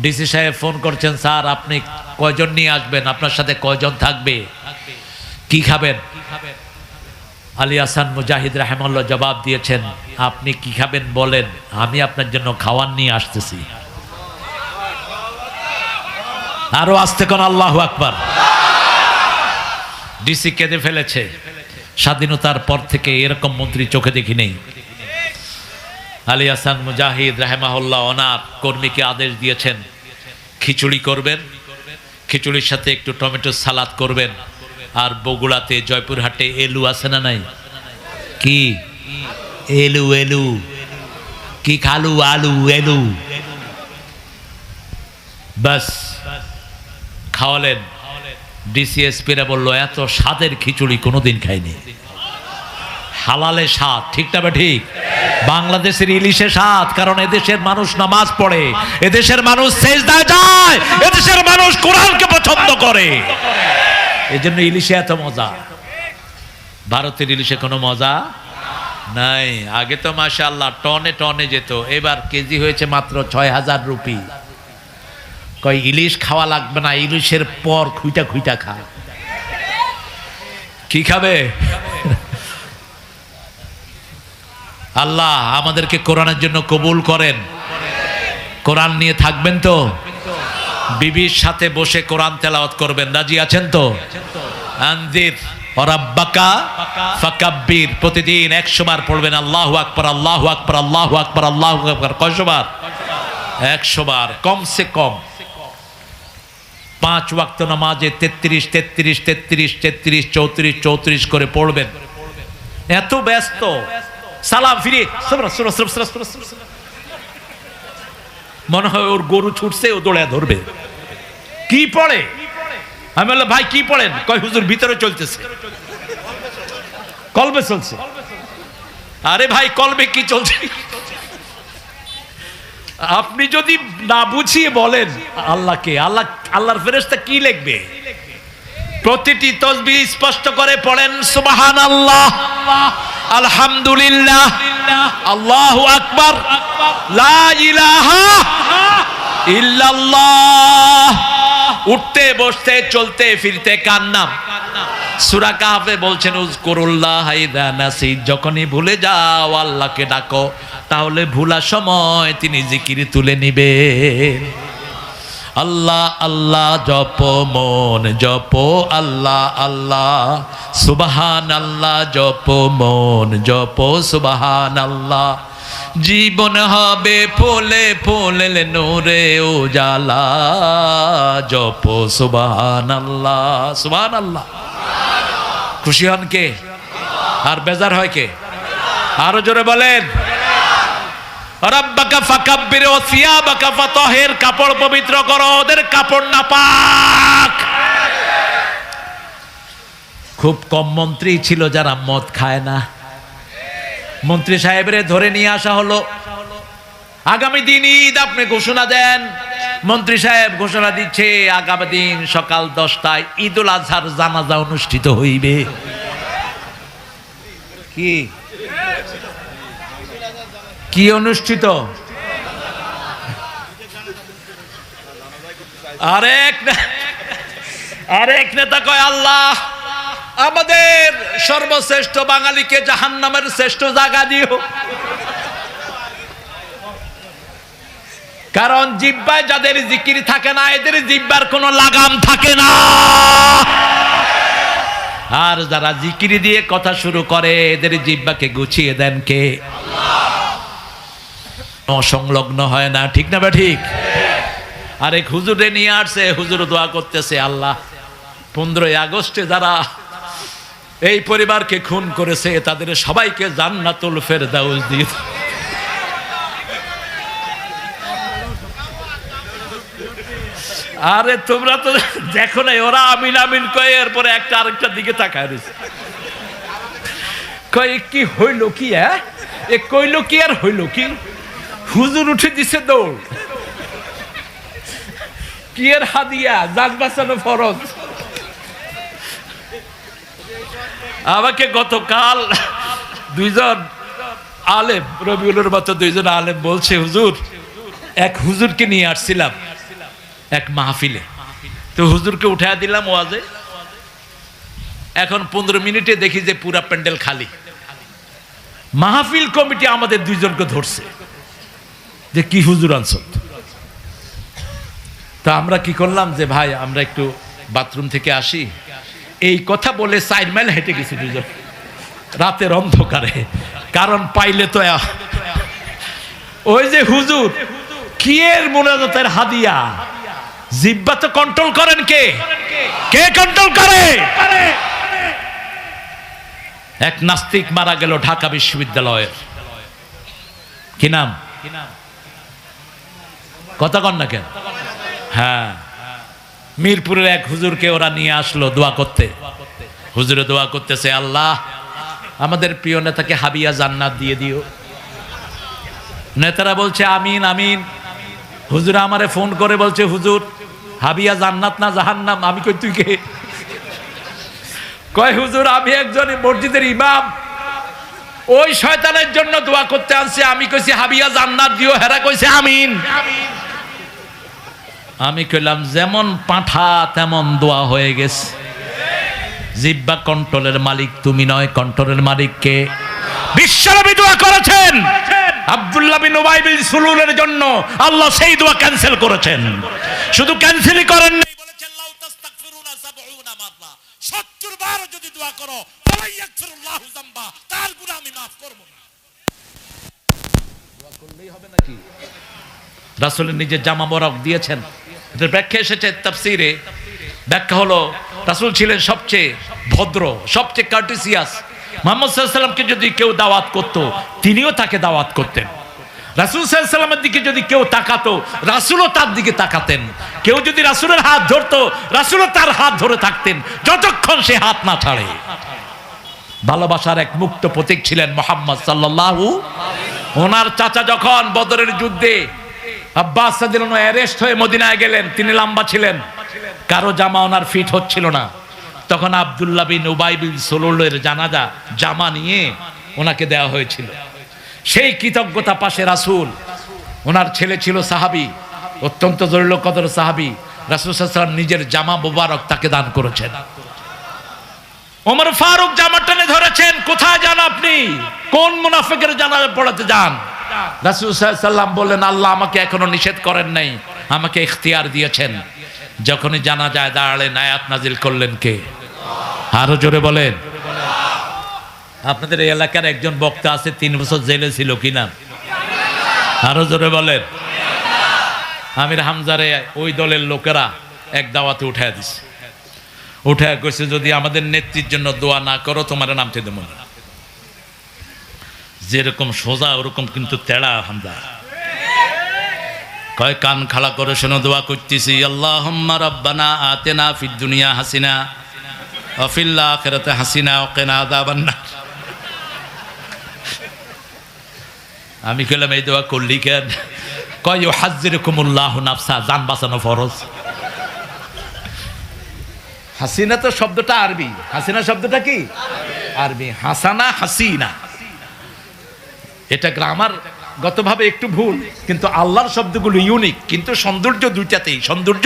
ডিসি সাহেব ফোন করছেন, স্যার আপনি কয়জন নিয়ে আসবেন, আপনার সাথে কয়জন থাকবে, কি খাবেন? আলী হাসান মুজাহিদ রাহিমাহুল্লাহ জবাব দিয়েছেন, আপনি কি খাবেন বলেন, আমি আপনার জন্য খাওয়ার নিয়ে আসতেছি। আরো আসতে কোন আল্লাহু আকবার। ডিসি কেঁদে ফেলেছে। স্বাধীনতার পর থেকে এরকম মন্ত্রী চোখে দেখি নেই। আলী হাসান মুজাহিদ রাহিমাহুল্লাহ ওনার কর্মীকে আদেশ দিয়েছেন, খিচুড়ি করবেন, খিচুড়ির সাথে একটু টমেটো সালাদ করবেন, আর বগুড়াতে জয়পুরহাটে এলু আছে না নাই? কি এলু কি খালু আলু এলু, বাস খাওয়ালেন। ডিসিএসপিরা বলল, এত স্বাদের খিচুড়ি কোনোদিন খাইনি। হালালে স্বাদ, ঠিক না ঠিক? বাংলাদেশের ইলিশে স্বাদ, কারণ এদেশের মানুষ নামাজ পড়ে, এদেশের মানুষ সেজদায় যায়, এদেশের মানুষ কোরআনকে পছন্দ করে, এজন্য ইলিশে এত মজা। ভারতের ইলিশে কোনো মজা নাই। আগে তো মাশাআল্লাহ টনে টনে যেত, এবার কেজি হয়েছে মাত্র 6,000 রুপি। কই ইলিশ খাওয়া লাগবে না, ইলিশের পর খুইটা খা। কি খাবে? আল্লাহ আমাদেরকে কোরআনের জন্য কবুল করেন। কোরআন নিয়ে থাকবেন তো, বিবির সাথে বসে কোরআন তেলাওয়াত করবেন, রাজি আছেন তো? আনজির রাব্বাকা ফাকাব্বির, প্রতিদিন 100 বার পড়বেন আল্লাহু আকবার, আল্লাহু আকবার, আল্লাহু আকবার, আল্লাহু আকবার। কয়শো বার? 100 বার কমসে কম। 5 ওয়াক্ত নামাজে 33 33 33 33 34 34 করে পড়বেন। এত ব্যস্ত, সালাম ফিরে মনে হয় ওর গরু ছুটছে, ও দৌড়ে ধরবে। কি পড়ে? আমি বললাম ভাই কি পড়েন? কয় হুজুর ভিতরে চলতেছে, কলবে চলছে। আরে ভাই কলবে কি চলছে? আপনি যদি না বুঝিয়ে বলেন আল্লাহকে, আল্লাহর ফেরেশতা কি লিখবে? প্রতিটি তাসবিহ স্পষ্ট করে পড়েন সুবহানাল্লাহ, আলহামদুলিল্লাহ, আল্লাহু আকবার, লা ইলাহা ইল্লাল্লাহ। উঠতে বসতে চলতে ফিরতে কার নাম? সূরা কাহফে বলছেন উযকুরুল্লাহ ইযা নাসিত, যখনই ভুলে যাও আল্লাহকে ডাকো, তাহলে ভুলা সময় তিনি জিকির তুলে নিবেন। আল্লাহ আল্লাহ জপ মন জপ, আল্লাহ আল্লাহ সুবহানাল্লাহ জপ মন জপ, সুবহানাল্লাহ। জীবন হবে ফুলে ফুলে নূরে উজালা, জপ সুবহানাল্লাহ সুবহানাল্লাহ। খুশি হন কে? আর বেজার হয় কে? আরো জোরে বলেন রাব্বাকা ফাকাব্বির ওয়া সিয়াবাকা ফাতাহির, কাপড় পবিত্র করো, ওদের কাপড় নাপাক। খুব কম মন্ত্রী ছিল যারা মদ খায় না। মন্ত্রী সাহেবরে ধরে নিয়ে আসা হলো, আগামী দিন ঈদ আপনি ঘোষণা দেন। মন্ত্রী সাহেব ঘোষণা দিচ্ছে আগামী দিন সকাল 10টায় ঈদুল আজহার জানাজা অনুষ্ঠিত হইবে। কি কি অনুষ্ঠিত? আরেক নেতা কয় আল্লাহ আমাদের সর্বশ্রেষ্ঠ বাঙালিকে জাহান্নামের শ্রেষ্ঠ জায়গা দিও, কারণ জিহ্বায় যাদের জিকির থাকে না এদের জিহ্বার কোনো লাগাম থাকে না। আর যারা জিকির দিয়ে কথা শুরু করে এদের জিহ্বাকে গুছিয়ে দেন কে? সংলগ্ন হয় না, ঠিক না? বা ঠিক। আরেক হুজুরে নিয়ে আসছে, হুজুর দোয়া করতেছে আল্লাহ 15ই আগস্টে যারা এই পরিবারকে খুন করেছে তাদের সবাইকে জান্নাতুল ফেরদাউস দিয়ে। আরে তোমরা তো দেখো না, ওরা আমিন আমিন কয়ে এরপরে একটা আরেকটার দিকে তাকায় রয়েছে, কয় কি হইল কি? এ কইল কি আর হইল কি? হুজুর উঠে দিছে দৌড়, কি এর হাদিয়া, জান বাঁচানো ফরজ। আমাকে গতকাল 2জন আলেম, রবিউলের মতো 2জন আলেম বলছে হুজুর, এক হুজুরকে নিয়ে আসছিলাম এক মাহফিলে, তো হুজুরকে উঠায় দিলাম ওয়াজে। এখন 15 মিনিটে দেখি যে পুরা প্যান্ডেল খালি। মাহফিল কমিটি আমাদের 2জনকে ধরছে যে কি হুজুর আনছ। তা আমরা কি করলাম যে ভাই আমরা একটু বাথরুম থেকে আসি, এই কথা বলে 4 মাইল হেঁটে গেছি 2জন রাতের অন্ধকারে। কারণ পাইলে তো ওই যে হুজুর কি এর মুনাজাতের হাদিয়া, জিহ্বা তো কন্ট্রোল করেন কে? কে কন্ট্রোল করে? এক নাস্তিক মারা গেল ঢাকা বিশ্ববিদ্যালয়ের, কি নাম? কথা কন না কেন? হ্যাঁ, মিরপুরের এক হুজুরকে ওরা নিয়ে আসলো দোয়া করতে। হুজুরে দোয়া করতেছে আল্লাহ আমাদের প্রিয় নেতাকে হাবিয়া জান্নাত দিয়ে দিও। নেতারা বলছে আমিন আমিন। হুজুর আমারে ফোন করে বলছে হুজুর হাবিয়া জান্নাত না জাহান্নাম। আমি কই তুই কে? কয় হুজুর আমি একজন মসজিদের ইমাম, ওই শয়তানের জন্য দোয়া করতে আনছে। আমি কইছি হাবিয়া জান্নাত দিও, হেরা কইছে আমিন। আমি কইলাম যেমন পাঁঠা তেমন দোয়া হয়ে গেছে। জিহ্বা কন্ট্রোলের মালিক তুমি নয়, কন্ট্রোলের মালিক কে? বিশ্বনবী দোয়া করেছেন আব্দুল্লাহ বিন উবাই বিন সুলুলের জন্য, আল্লাহ সেই দোয়া ক্যান্সেল করেছেন। শুধু ক্যান্সেলই করেন নাই, বলেছেন লাউ তাস্তাগফিরুনা ৭০ মাররা, ৭০ বার যদি দোয়া করো ফালা ইয়াগফিরুল্লাহু যামবা, তার গুনাহ আমি maaf করব না। দোয়া করলেই হবে নাকি? রাসূল নিজের জামা মোবারক দিয়েছেন। এর ব্যাখ্যা এসেছে তাফসীরে। ব্যাখ্যা হলো রাসূল ছিলেন সবচেয়ে ভদ্র, সবচেয়ে কার্টেসিয়াস। মুহাম্মদ সাল্লাল্লাহু আলাইহি ওয়াসাল্লামকে যদি কেউ দাওয়াত করত, তিনিও তাকে দাওয়াত করতেন। রাসূল সাল্লাল্লাহু আলাইহি ওয়াসাল্লামের দিকে যদি কেউ তাকাতো, রাসূলও তার দিকে তাকাতেন। কেউ যদি রাসূলের হাত ধরতো, রাসূলও তার হাত ধরে থাকতেন যতক্ষণ সে হাত না ছাড়ে। ভালোবাসার এক মুক্ত প্রতীক ছিলেন মুহাম্মদ সাল্লাল্লাহু। ওনার চাচা যখন বদরের যুদ্ধে আব্বাস রাদিয়াল্লাহু আনহু অ্যারেস্ট হয়ে মদিনায় গেলেন, তিনি লম্বা ছিলেন, কারো জামা ওনার ফিট হচ্ছিল না। তখন আব্দুল্লাহ বিন উবাই বিন সুলুলের জানাজা জামা নিয়ে ওনাকে দেওয়া হয়েছিল। সেই কৃতজ্ঞতা পাশে রাসূল, ওনার ছেলে ছিল সাহাবী, অত্যন্ত জলিল কদর সাহাবী, রাসূল সাল্লাল্লাহু আলাইহি ওয়াসাল্লাম নিজের জামা মোবারক তাকে দান করেছেন। ওমর ফারুক জামা টেনে ধরেছেন, কোথায় যান আপনি? কোন মুনাফিকের জানাজা পড়াতে যান? রাসূল সাল্লাল্লাহু আলাইহি ওয়াসাল্লাম বললেন, আল্লাহ আমাকে এখনো নিষেধ করেন নাই, আমাকে ইখতিয়ার দিয়েছেন। যখনই জানাজায় দাঁড়ালেন, আয়াত নাজিল করলেন কে? আরো জোরে বলেন। আপনাদের এই এলাকার একজন বক্তা আছে, 3 বছর জেলে ছিল, কি নাম? আরো জোরে বলেন। আমির হামজারে ওই দলের লোকেরা এক দাওয়াতে উঠায় দিছে, উঠায় কইছে যদি আমাদের নেত্রীর জন্য দোয়া না করো তোমার নামতে দেব না। যেরকম সোজা ওরকম কিন্তু তেড়া হামজা। কয় কান খাড়া করে শোনো, দোয়া করতেছি, আল্লাহুম্মা রাব্বানা আতিনা ফিদ দুনিয়া হাসিনা ওয়া ফিল আখিরাতি হাসিনা ওয়া কিনা আযাবান নার। আমি কইলাম এই দোয়া করলি কেন? কয় ইউহাজ্জিরুকুমুল্লাহু নাফসা, জান বাঁচানো ফরজ। হাসিনা তো শব্দটা আরবি, হাসিনা শব্দটা কি আরবি, হাসানা হাসিনা, এটা গ্রামার গতভাবে একটু ভুল, কিন্তু আল্লাহর শব্দগুলো ইউনিক, কিন্তু সৌন্দর্য দুইটাতেই, সৌন্দর্য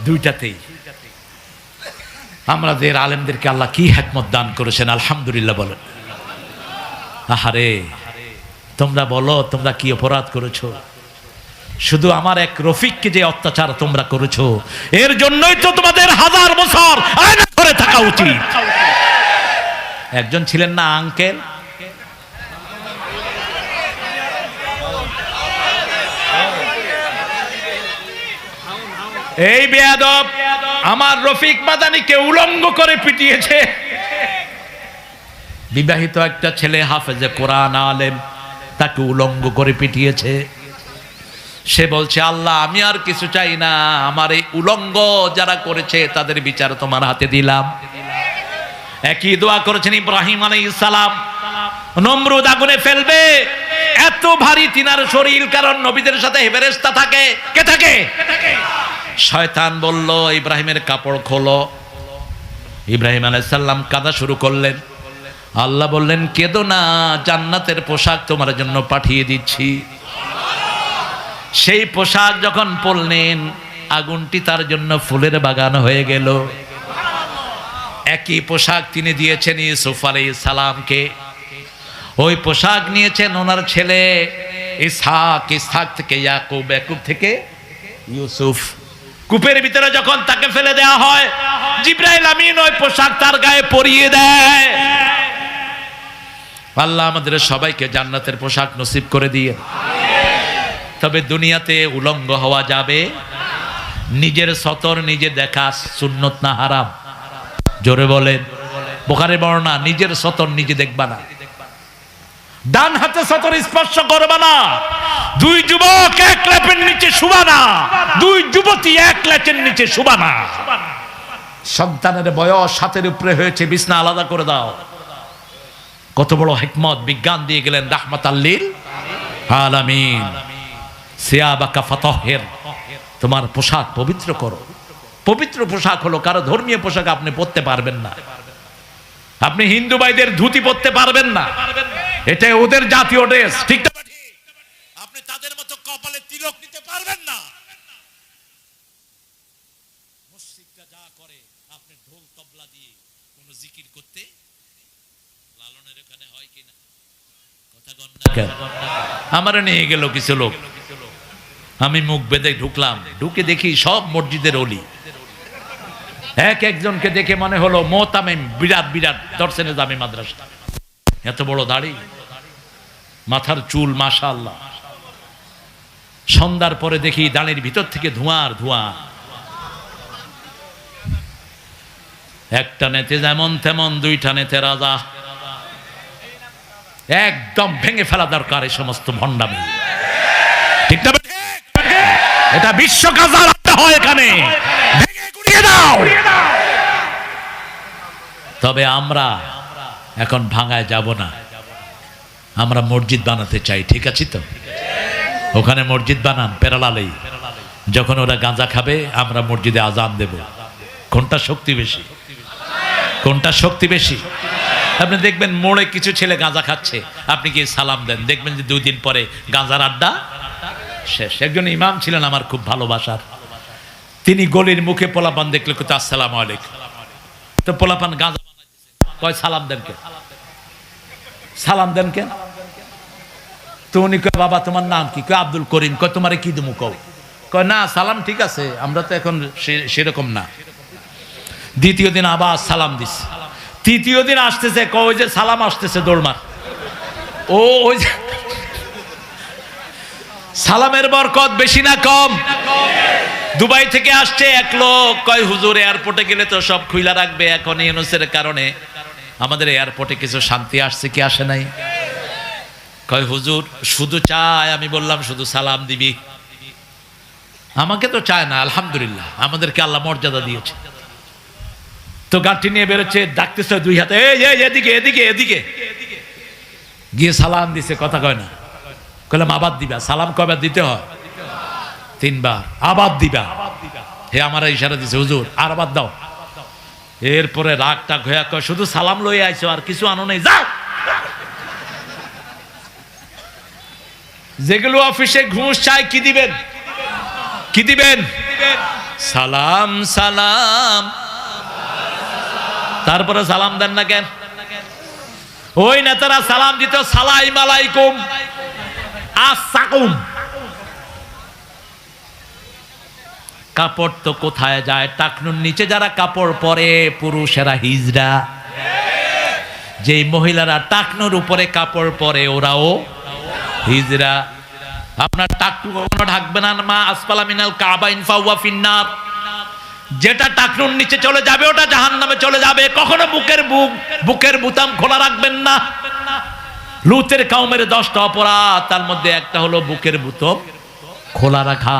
দুইটাতেই। আমাদের আলেমদেরকে আল্লাহ কি হিকমত দান করেছেন, আলহামদুলিল্লাহ বলেন। আহারে তোমরা বলো তোমরা কি অপরাধ করেছো? শুধু আমার এক রফিককে যে অত্যাচার তোমরা করেছো, এর জন্যই তো তোমাদের 1000 বছর আয়না করে থাকা উচিত। একজন ছিলেন না আঙ্কেল, এই বেয়াদব আমার রফিক মাদানিকে উলঙ্গ করে পিটিয়েছে। বিবাহিত একটা ছেলে হাফেজে কোরআন আলেম, তাকে উলঙ্গ করে পিটিয়েছে। সে বলছে আল্লাহ আমি আর কিছু চাই না, আমার এই উলঙ্গ যারা করেছে তাদের বিচার তোমার হাতে দিলাম। একই দোয়া করেছেন ইব্রাহিম আলাইহিস সালাম, নমরুদ আগুনে ফেলবে, এত ভারী তিনার শরীর, কারণ নবীদের সাথে ফেরেশতা থাকে। কে থাকে? শয়তান বলল ইব্রাহিমের কাপড় খোলো। ইব্রাহিম আলাইহিস সালাম কাঁদা শুরু করলেন। আল্লাহ বললেন কেঁদো না, জান্নাতের পোশাক তোমার জন্য পাঠিয়ে দিচ্ছি। সেই পোশাক যখন পরলেন, আগুনটি তার জন্য ফুলের বাগান হয়ে গেল। একই পোশাক তিনি দিয়েছেন ইউসুফ আলাইহিস সালামকে, ওই পোশাক নিয়েছেন ওনার ছেলে ইসহাক, ইসহাক থেকে ইয়াকুব, ইয়াকুব থেকে ইউসুফ। কূপের ভিতরে যখন তাকে ফেলে দেওয়া হয়, জিবরাইল আমিন ওই পোশাক তার গায়ে পরিয়ে দেয়। আল্লাহ আমাদের সবাইকে জান্নাতের পোশাক নসিব করে দিয়ে। তবে দুনিয়াতে উলঙ্গ হওয়া যাবে, নিজের সতর নিজে দেখা সুন্নত না হারাম? জোরে বলেন। বুখারীর বর্ণনা, নিজের সতর নিজে দেখবা না, ডান হাতে সতর স্পর্শ করবা না, 2 যুবক এক লেপের নিচে শুবা না, 2 যুবতী এক লেপের নিচে শুবা না। সন্তানের বয়স 7-এর উপরে হয়েছে, বিছনা আলাদা করে দাও। কত বড় হিকমত বিজ্ঞান দিয়ে গেলেন রাহমাতাল লিল আলামিন। সিয়াবাকা ফাতাহির, তোমার পোশাক পবিত্র করো। পবিত্র পোশাক হলো, কারো ধর্মীয় পোশাক আপনি পরতে পারবেন না। আপনি হিন্দু ভাইদের ধুতি পরতে পারবেন না, এটা ওদের জাতীয় ড্রেস, ঠিক না? আপনি তাদের মতো কপালে তিলক নিতে পারবেন না। মুশরিকরা যা করে, আপনি ঢোল তবলা দিয়ে কোন জিকির করতে লালনের ওখানে হয় কিনা কথা কন না। আমারে নিয়ে গেল কিছু লোক, আমি মুখ বেঁধে ঢুকলাম, ঢুকে দেখি সব মসজিদের অলি। এক একজনকে দেখে মনে হলো মোতামিম, বিরাট বিরাট দর্শনে দামি মাদ্রাসা, এত বড় দাড়ি, মাথার চুল মাশাআল্লাহ। সন্ধ্যার পরে দেখি দাঁড়ির ভিতর থেকে ধোঁয়ার ধোঁয়া। একটা নেতে যেমন তেমন, দুইটা নেতে রাজা। একদম ভেঙে ফেলা দরকার এই সমস্ত ভণ্ডামি, ঠিক না? এটা বিশ্ব গাজার আড্ডা হয়, এখানে ভেঙে গুড়িয়ে দাও। তবে আমরা এখন ভাঙায় যাব না, আমরা মসজিদ বানাতে চাই, ঠিক আছে তো? ওখানে মসজিদ বানান পেরালালেই, যখন ওরা গাঁজা খাবে আমরা মসজিদে আজান দেব। কোনটা শক্তি বেশি? কোনটা শক্তি বেশি? আপনি দেখবেন মোড়ে কিছু ছেলে গাঁজা খাচ্ছে, আপনি গিয়ে সালাম দেন, দেখবেন যে 2 দিন পরে গাঁজার আড্ডা শেষ। একজন ইমাম ছিলেন আমার খুব ভালোবাসার, তিনি গলির মুখে পোলাপান দেখলে কত আসসালামু আলাইকুম, তো পোলাপান গাঁজা কয় সালাম দেন কে, সালাম দেন কেন? তো উনি কয় বাবা তোমার নাম কি? কয় আব্দুল করিম। কয় তোমারে কি দেবো? কয় না সালাম ঠিক আছে, আমরা তো এখন সেরকম না। দ্বিতীয় দিন আবার সালাম দিস, তৃতীয় দিন আসতেছে, কয় ওই যে সালাম আসতেছে দৌড়মার। ও ওই যে সালামের বরকত বেশি না কম? দুবাই থেকে আসছে এক লোক, কয় হুজুর এয়ারপোর্টে গেলে তো সব খুইলা রাখবে, এখন ইউনুসের কারণে আমাদের এয়ারপোর্টে কিছু শান্তি আসছে কি আসে নাই? কয় হুজুর শুধু চায়, আমি বললাম শুধু সালাম দিবি? আমাকে তো চায় না, আলহামদুলিল্লাহ আমাদেরকে আল্লাহ মর্যাদা দিয়েছে। তো গাঁটি নিয়ে বেরোচ্ছে, ডাকতেছে 2 হাতে, এই এদিকে এদিকে এদিকে, গিয়ে সালাম দিছে, কথা কয় না। কইলাম আবাদ দিবা, সালাম কয়বার দিতে হয়? 3 বার। আবাদ দিবা, হে আমার ইশারা দিছে হুজুর আর আবাদ দাও। এরপরে রাগ টাগ হয়ে কয় শুধু সালাম লই আইছো আর কিছু আনো নাই, যাও। যেগুলো অফিসে ঘুষ চায় কি দিবেন? কি দিবেন? সালাম সালাম। তারপরে সালাম দেন না কেন? ওই নেতারা সালাম দিত সালাম আলাইকুম আসসাকুম। কাপড় তো কোথায় যায়? টাকনুর নিচে যারা কাপড় পরে পুরুষেরা হিজড়া, যেই মহিলারা টাকনুর উপরে কাপড় পরে ওরাও হিজড়া। আপনার টাকনু কখনো ঢাকবে না, মা আসফালা মিনাল কাবাইন ফাওয়া ফিন্নার। যেটা টাকনুর নিচে চলে যাবে ওটা জাহান্নামে চলে যাবে। কখনো বুকের বুতাম খোলা রাখবেন না। লুতের কওমের 10টা অপরাধ, তার মধ্যে একটা হলো বুকের বুতাম খোলা রাখা।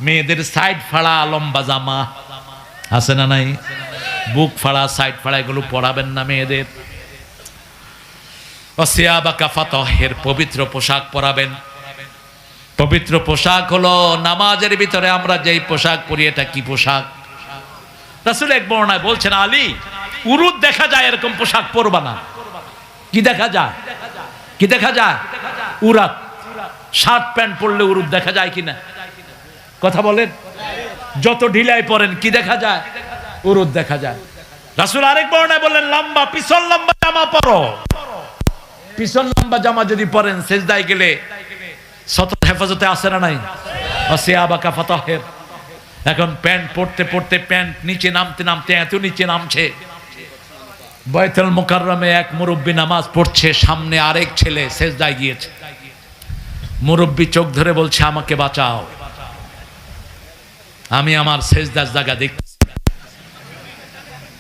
মেয়েদের সাইড ফাড়া লম্বা জামা আছে না নাই? বুক ফাড়া সাইড ফাড়া এগুলো পরাবেন না মেয়েদের। ওয়াসিয়াবাকা ফাতাহের পবিত্র পোশাক পরাবেন। পবিত্র পোশাক হলো নামাজের ভিতরে আমরা যেই পোশাক পরি, এটা কি পোশাক? রাসূল এক বর্ণনায় বলছেন আলী উরুদ দেখা যায় এরকম পোশাক পরবা না। কি দেখা যায়? কি দেখা যায়? উরাত। শার্ট প্যান্ট পরলে উরুদ দেখা যায় কিনা? কথা বলেন। যত ঢিলাই পরেন কি দেখা যায়? উরুদ দেখা যায়। রাসূল আরেক বর্ণনায় বললেন লম্বা পিছন লম্বা জামা পরো। পিছন লম্বা জামা যদি পরেন সেজদায় গেলে সতত হেফাজতে আসে না নাই? ওয়াসিয়াবাকা ফাতাহের। এখন প্যান্ট পরতে পরতে প্যান্ট নিচে নামতে নামতে এত নিচে নামছে, বাইতুল মুকাররমে এক মুরব্বী নামাজ পড়ছে, সামনে আরেক ছেলে সেজদায় গিয়েছে। মুরব্বী চোখ ধরে বলছে আমাকে বাঁচাও, আমি আমার সেজদার জায়গা দেখতেছি।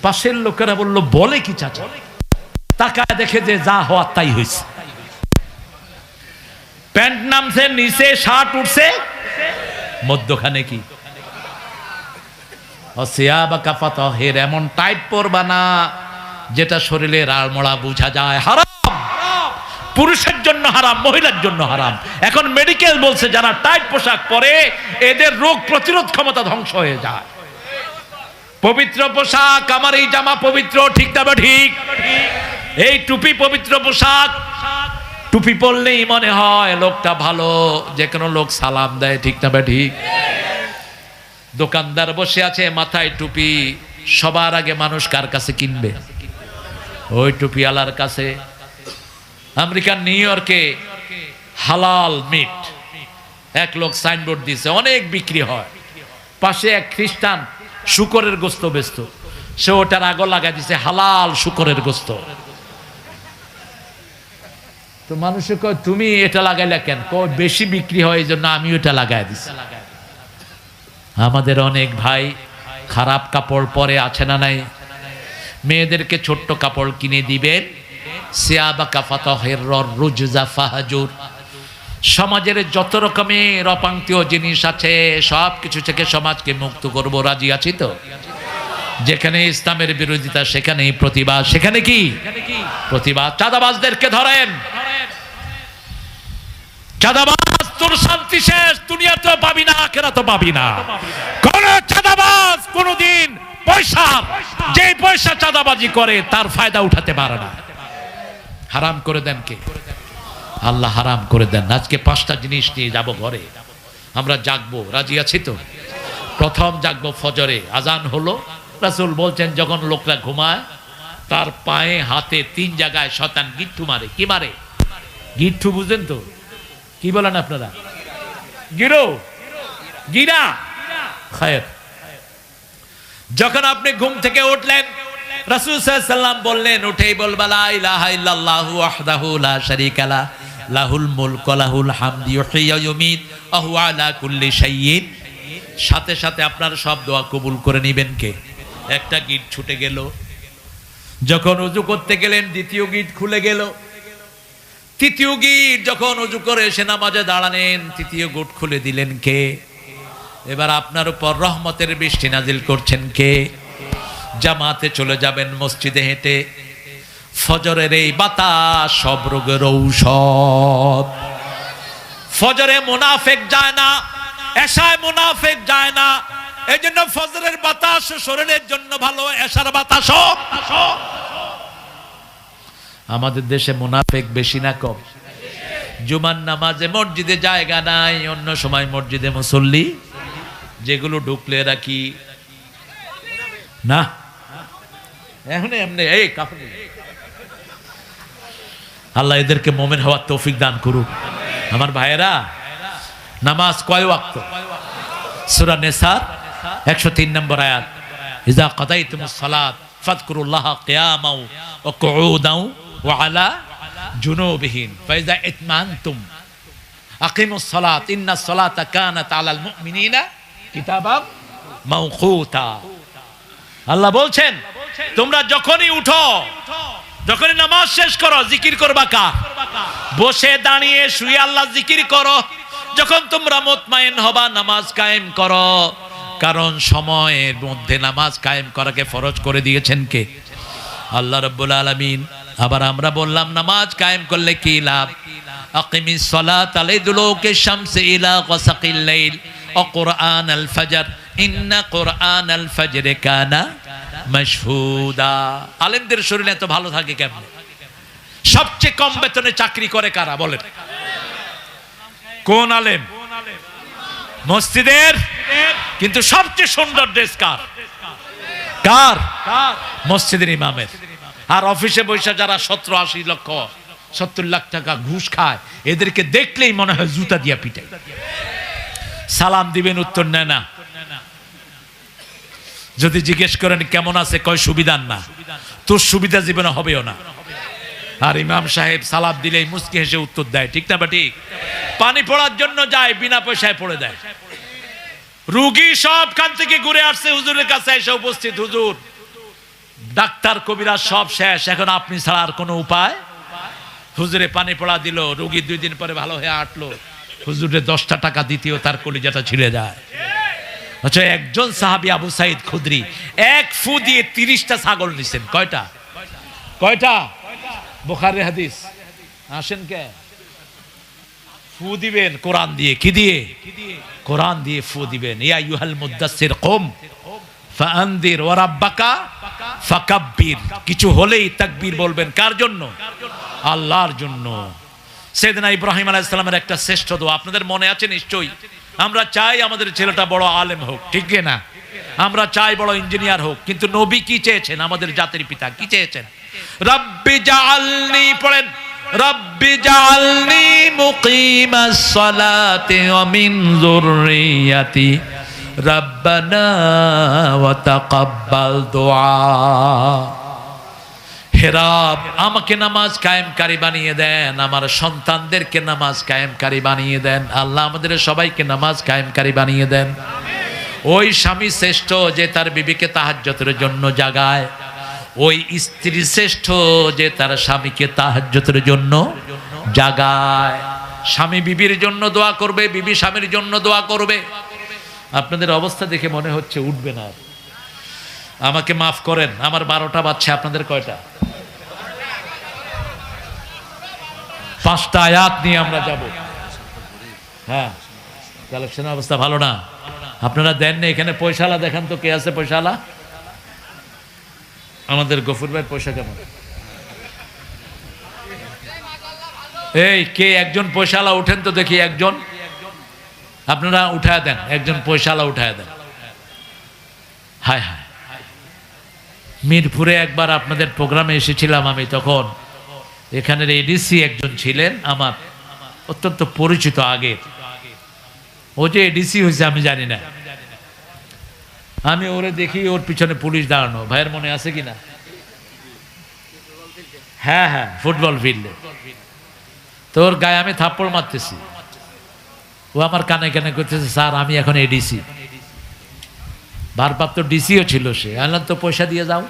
পাশের লোকেরা বলল বলে কি চাচা? তাকায় দেখে যে যা হওয়ার তাই হয়েছে। প্যান্ট নামছে নিচে, শার্ট উঠছে মধ্যখানে কি? ওয়াসিয়াবাকা ফাতাহের। এমন টাইট পরবা না যেটা শরীরের আড়মোড়া বোঝা যায়। হারাম, পুরুষের জন্য হারাম, মহিলার জন্য হারাম। এখন মেডিকেল বলছে যারা টাইট পোশাক পরে এদের রোগ প্রতিরোধ ক্ষমতা ধ্বংস হয়ে যায়। পবিত্র পোশাক, আমার এই জামা পবিত্র, ঠিক না ঠিক? এই টুপি পবিত্র পোশাক। টুপি পরলেই মনে হয় লোকটা ভালো, যে কোনো লোক সালাম দেয়, ঠিক না ঠিক? দোকানদার বসে আছে মাথায় টুপি, সবার আগে মানুষ কার কাছে কিনবে? ওই টুপিওয়ালার কাছে আমেরিকার নিউ ইয়র্কে হালাল মিট এক লোক সাইনবোর্ড দিয়েছে, অনেক বিক্রি হয়। পাশে এক খ্রিস্টান শুকরের গোস্ত বেচত, সে ওটার আগো লাগাই দিছে হালাল শুকরের গোস্ত। তো মানুষে কয় তুমি এটা লাগাইলা কেন? কয় বেশি বিক্রি হয় এই জন্য আমি ওটা লাগাই দিছি। আমাদের অনেক ভাই খারাপ কাপড় পরে আছে না নাই? মেয়েদেরকে ছোট্ট কাপড় কিনে দিবেন, সিয়াবাকা ফাতাহিরর রুজজা ফাহাজুর। সমাজের যত রকমের অপাঙ্ক্তীয় জিনিস আছে সব কিছু থেকে সমাজকে মুক্ত করব, রাজি আছি তো? যেখানে ইসলামের বিরোধিতা সেখানেই প্রতিবাদ, সেখানে কি প্রতিবাদ। চাঁদাবাজদেরকে ধরেন, চাঁদাবাজ তোর শান্তি শেষ, দুনিয়াতেও পাবি না আখিরাতেও পাবি না। কোন চাঁদাবাজ কোনদিন যে পয়সা চাঁদাবাজি করে তার ফায়দা উঠাতে পারে না। হারাম করে দেন কে? আল্লাহ হারাম করে দেন। আজকে 5টা জিনিস নিয়ে যাব ঘরে, আমরা জাগবো, রাজি আছি তো? প্রথম জাগবো ফজরে, আজান হলো। রাসূল বলছেন যখন লোকরা ঘুমায় তার পায়ে হাতে 3 জায়গায় শয়তান গিট্টু মারে। কি মারে? গিট্টু বুঝেন তো? কি বলেন আপনারা? গিরা খায়ের। যখন আপনি ঘুম থেকে উঠলেন রাসূল সাল্লাল্লাহু আলাইহি ওয়াসাল্লাম বললেন, উঠেই বলবা লা ইলাহা ইল্লাল্লাহু ওয়াহদাহু লা শারীকা লা লাহুল মুলকু ওয়া লাহুল হামদু ইউহয়ি ওয়া ইউমীত ওয়া হুয়া আলা কুল্লি শাইইন। সাথে সাথে আপনার সব দোয়া কবুল করে নেবেন কে? একটা গিট ছুটে গেল। যখন ওযু করতে গেলেন দ্বিতীয় গিট খুলে গেল। তৃতীয় গিট যখন ওযু করে এসে নামাজে দাঁড়ালেন তৃতীয় গিট খুলে দিলেন কে? এবার আপনার উপর রহমতের বৃষ্টি নাজিল করছেন কে? জামাতে চলে যাবেন মসজিদে হেঁটে। ফজরের এই বাতাস সব রোগের ঔষধ। ফজরে মুনাফিক যায় না, এশায় মুনাফিক যায় না। এই জন্য ফজরের বাতাস শরীরের জন্য ভালো, এশার বাতাস। আমাদের দেশে মুনাফিক বেশি না কম? জুমার নামাজে মসজিদে জায়গা নাই, অন্য সময় মসজিদে মুসল্লি, যেগুলো ঢুকলে রাখি না। এখন এমনি এই কাফের। আল্লাহ এদেরকে মুমিন হওয়ার তৌফিক দান করুক। আমার ভাইয়েরা, নামাজ কয় ওয়াক্ত? সূরা নিসা 103 নম্বর আয়াত, ইযা কাদাইতুমুস সালাত ফাযকুরুল্লাহা কিয়ামান ওয়া কুউদান ওয়া আলা জুনুবিহিম ফাইযা ইতমানতুম আকিমুস সালাত ইন্নাস সালাতা কানাত আলাল মুমিনিনা কিতাবাম মাওকুতা। আল্লাহ বলছেন তোমরা যখনই উঠো, যখনই নামাজ শেষ করো, জিকির করবা কার? বসে দাঁড়িয়ে শুয়ে আল্লাহ জিকির করো। যখন তোমরা মুতমাইন হবা নামাজ কায়েম করো, কারণ সময়ের মধ্যে নামাজ কায়েম করাকে ফরজ করে দিয়েছেন কে? আল্লাহ রাব্বুল আলামিন। আবার আমরা বললাম নামাজ কায়েম করলে কি লাভ? আকিমিস সালাতা লিদুলুকি শামসি ইলা গাসাকিল লাইল ওয়া কুরআনাল ফাজর ইন্না কুরআনাল ফাজরি কানা মাশহুদা। আলেমদের শরীর এত ভালো থাকে কেমনে? সবচেয়ে কম বেতনে চাকরি করে কারা বলেন? কোন আলেম? মসজিদের। কিন্তু সবচেয়ে সুন্দর ড্রেস কার? কার? মসজিদের ইমামের। আর অফিসে বসে যারা 70-80 লক্ষ 70 লাখ টাকা ঘুষ খায়, এদেরকে দেখলেই মনে হয় জুতা দিয়া পিটায়। সালাম দিবেন, উত্তর নেয় না। যদি জিজ্ঞেস করেন কেমন আছে, কয় সুবিধার না। তোর সুবিধা জীবনে হবেও না। আর ইমাম সাহেব সালাম দিলেই মুস্কি হেসে উত্তর দেয়, ঠিক না? বা ঠিক? পানি পড়ার জন্য যায়, বিনা পয়সায় পড়ে দেয়। রুগী সবখান থেকে ঘুরে আসছে হুজুরের কাছে এসে উপস্থিত, হুজুর ডাক্তার কবিরাজ সব শেষ, এখন আপনি ছাড়া আর কোনো উপায়? হুজুরে পানি পড়া দিল, রুগী 2 দিন পরে ভালো হয়ে হাঁটলো। হুজুরে 10টা টাকা দিতেও তার কলিজাটা ছিঁড়ে যায়। আচ্ছা, একজন সাহাবী আবু সাইদ খুদরি 1 ফু দিয়ে 30টা ছাগল নিছেন। কয়টা? বুখারীর হাদিস। আসেন কে? ফু দিবেন কোরআন দিয়ে। কি দিয়ে? কোরআন দিয়ে ফু দিবেন। ইয়া আইয়ুহাল মুদাসসির কুম ফাআনদির ওয়া রাব্বাকা ফাকাব্বির। কিছু হলেই তাকবীর বলবেন। কার জন্য? আল্লাহর জন্য। সাইয়েদনা ইব্রাহিম আলাইহিস সালামের একটা শ্রেষ্ঠ দোয়া আপনাদের মনে আছে নিশ্চয়ই। আমরা চাই আমাদের ছেলেটা বড় আলেম হোক, ঠিক না? আমরা চাই বড় ইঞ্জিনিয়ার হোক, কিন্তু নবী কি চেয়েছেন? আমাদের জাতির পিতা কি চেয়েছেন? রব্বি জাআলনি, পড়েন, রব্বি জাআলনি মুকিমাস সালাতি ওয়া মিন যুররিয়াতি রব্বানা ওয়া তাকাব্বাল দুআ। হে রব, আমাকে নামাজ কায়েমকারী বানিয়ে দেন, আমার সন্তানদেরকে নামাজ কায়েমকারী বানিয়ে দেন। আল্লাহ আমাদের সবাইকে নামাজ কায়েমকারী বানিয়ে দেন। ওই স্বামী শ্রেষ্ঠ যে তার বিবিকে তাহাজ্জুদের জন্য জাগায়, ওই স্ত্রী শ্রেষ্ঠ যে তার স্বামীকে তাহাজ্জুদের জন্য জাগায়। স্বামী বিবির জন্য দোয়া করবে, বিবি স্বামীর জন্য দোয়া করবে। আপনাদের অবস্থা দেখে মনে হচ্ছে উঠবে না। আমাকে মাফ করেন, আমার 12টা বাজছে, আপনাদের কয়টা? 5টা আয়াত নিয়ে আমরা যাব। হ্যাঁ, কালেকশনের অবস্থা ভালো না। আপনারা দেন না, এখানে পয়সালা দেখান তো, কে আছে পয়সালা? আমাদের গফুর ভাই পয়সা কেমন? এই কে একজন পয়সালা উঠেন তো দেখি, একজন আপনারা উঠায় দেন, একজন পয়সালা উঠায় দেন। হায় হায়, মিরপুরে একবার আপনাদের প্রোগ্রামে এসেছিলাম আমি, তখন এখানের এডিসি একজন ছিলেন আমার অত্যন্ত পরিচিত আগের। ও যে এডিসি হয়েছে আমি জানি না, আমি ওরে দেখি ওর পিছনে পুলিশ দাঁড়ানো। ভাইয়ের মনে আছে কিনা? হ্যাঁ হ্যাঁ, ফুটবল ফিল্ডে। তোর গায়ে আমি থাপ্পড় মারতেছি, ও আমার কানে কানে করতেছে, স্যার আমি এখন এডিসি। ভারপ্রাপ্ত ডিসিও ছিল সে। আনলাম তো পয়সা দিয়ে যাও।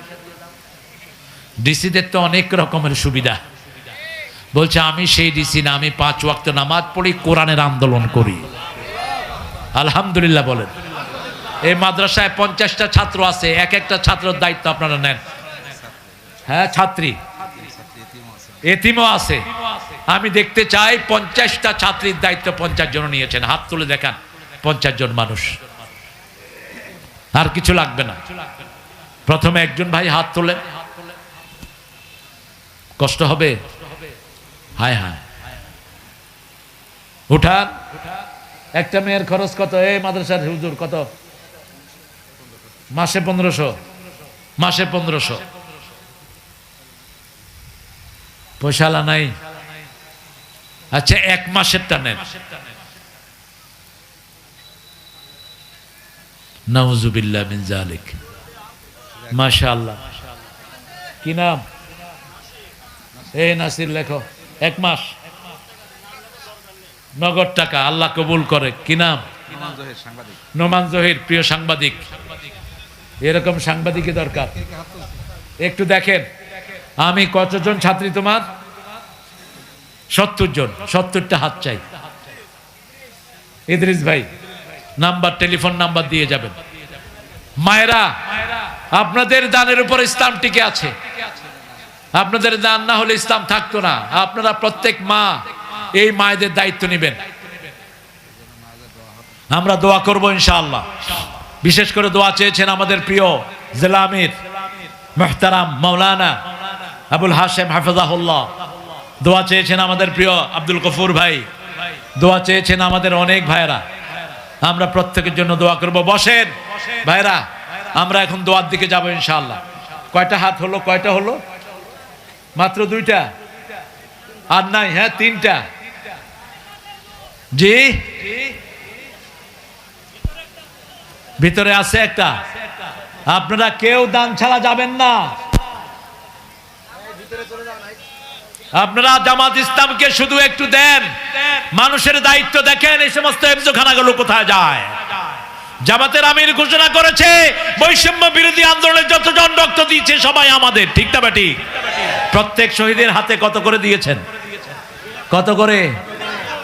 ডিসিদের তো অনেক রকমের সুবিধা। বলছে আমি সেই ডিসি না, আমি 5 ওয়াক্ত নামাজ পড়ি, কোরআনের আন্দোলন করি। আলহামদুলিল্লাহ বলেন। এই মাদ্রাসায় 50টা ছাত্র আছে, এক একটা ছাত্রের দায়িত্ব আপনারা নেন। হ্যাঁ, ছাত্রী এতিমও আছে। আমি দেখতে চাই 50টা ছাত্রীর দায়িত্ব 50 জন নিয়েছেন। হাত তুলে দেখান 50 জন মানুষ। আর কিছু লাগবে না। প্রথমে একজন ভাই হাত তোলেন। কষ্ট হবে? হায় হায়, উঠান। একটা মেয়ের খরচ কত? এই মাদ্রাসার হুজুর কত? মাসে 1500। মাসে 1500। পয়সালা নাই? আচ্ছা, 1 মাসেরটা নেন। নাউজুবিল্লাহ মিন যালিক। মাশাআল্লাহ। কি নাম? এই নাসির লেখো। 1 মাস নগদ টাকা, আল্লাহ কবুল করে। কি নাম? নোমান জহির, প্রিয় সাংবাদিক। এরকম সাংবাদিকই দরকার। একটু দেখেন আমি কতজন ছাত্রী তোমার? 70 জন। 70টা হাত চাই। ইদ্রিস ভাই নাম্বার, টেলিফোন নাম্বার দিয়ে যাবেন। মায়েরা, আপনাদের দানের উপর ইসলাম টিকে আছে। আপনাদের দান না হলে ইসলাম থাকতো না। আপনারা প্রত্যেক মা এই মায়েদের দায়িত্ব নেবেন। আমরা দোয়া করব ইনশাআল্লাহ। বিশেষ করে দোয়া চেয়েছেন আমাদের প্রিয় জেলা আমির মুহতারাম মাওলানা আবুল হাশেম হাফেজাহুল্লাহ। দোয়া চেয়েছেন আমাদের প্রিয় আব্দুল গফুর ভাই। দোয়া চেয়েছেন আমাদের অনেক ভাইরা। আমরা প্রত্যেকের জন্য দোয়া করব। বসেন ভাইরা, আমরা এখন দোয়ার দিকে যাব ইনশাআল্লাহ। কয়টা হাত হলো? কয়টা হলো? মাত্র 2টা। আর নাই? হ্যাঁ, 3টা। জি, ভিতরে আছে একটা। আপনারা কেউ দান ছাড়া যাবেন না। আপনারা জামাত ইসলামকে শুধু একটু দেন। মানুষের দায়িত্ব দেখেন, এই সমস্ত হেফজখানাগুলো কোথায় যায়। জামাতের আমির ঘোষণা করেছে বৈষম্য বিরোধী আন্দোলনে যতজন রক্ত দিয়েছে সবাই আমাদের। ঠিক না বেটি? প্রত্যেক শহীদের হাতে কত করে দিয়েছেন? কত করে?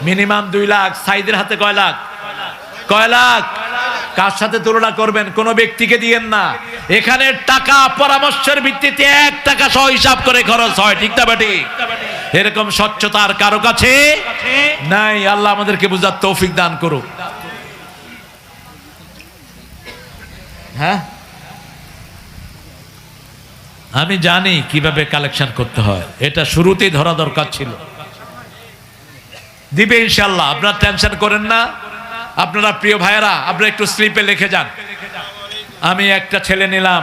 মিনিমাম 2 লাখ। সাইদের হাতে কয় লাখ? কয় লাখ? কার সাথে তুলনা করবেন? কোন ব্যক্তিকে দিয়েন না। এখানে টাকা পরামর্শের ভিত্তিতে 1 টাকা সহ হিসাব করে খরচ হয়। ঠিক না বেটি? এরকম স্বচ্ছতা আর কারো কাছে নাই। আল্লাহ আমাদেরকে বুঝার তৌফিক দান করুক। হ্যাঁ, আমি জানি কিভাবে কালেকশন করতে হয়। এটা শুরুতেই ধরা দরকার ছিল। দিবে ইনশাআল্লাহ, আপনারা টেনশন করেন না। আপনারা প্রিয় ভাইয়েরা, আপনারা একটু স্লিপে লিখে যান। আমি একটা ছেলে নিলাম,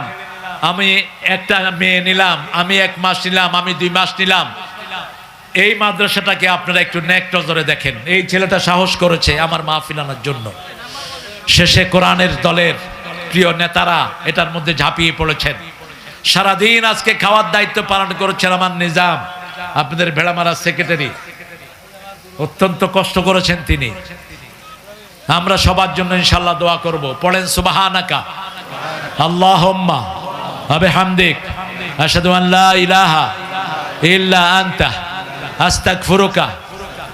আমি একটা মেয়ে নিলাম, আমি 1 মাস নিলাম, আমি 2 মাস নিলাম। এই মাদ্রাসাটাকে আপনারা একটু নেক নজরে দেখেন। এই ছেলেটা সাহস করেছে আমার মাহফিল আনার জন্য। শেষে কোরআনের দলের প্রিয় নেতারা এটার মধ্যে ঝাঁপিয়ে পড়েছেন। সারাদিন আজকে খাওয়ার দায়িত্ব পালন করেছেন আমার নিজাম, আপনাদের ভেড়ামারা সেক্রেটারি। অত্যন্ত কষ্ট করেছেন তিনি। আমরা সবার জন্য ইনশাআল্লাহ দোয়া করব। পড়েন সুবহানাকা আল্লাহুম্মা ওয়া বিহামদিক আশহাদু আন লা ইলাহা ইল্লা আনতা আস্তাগফিরুকা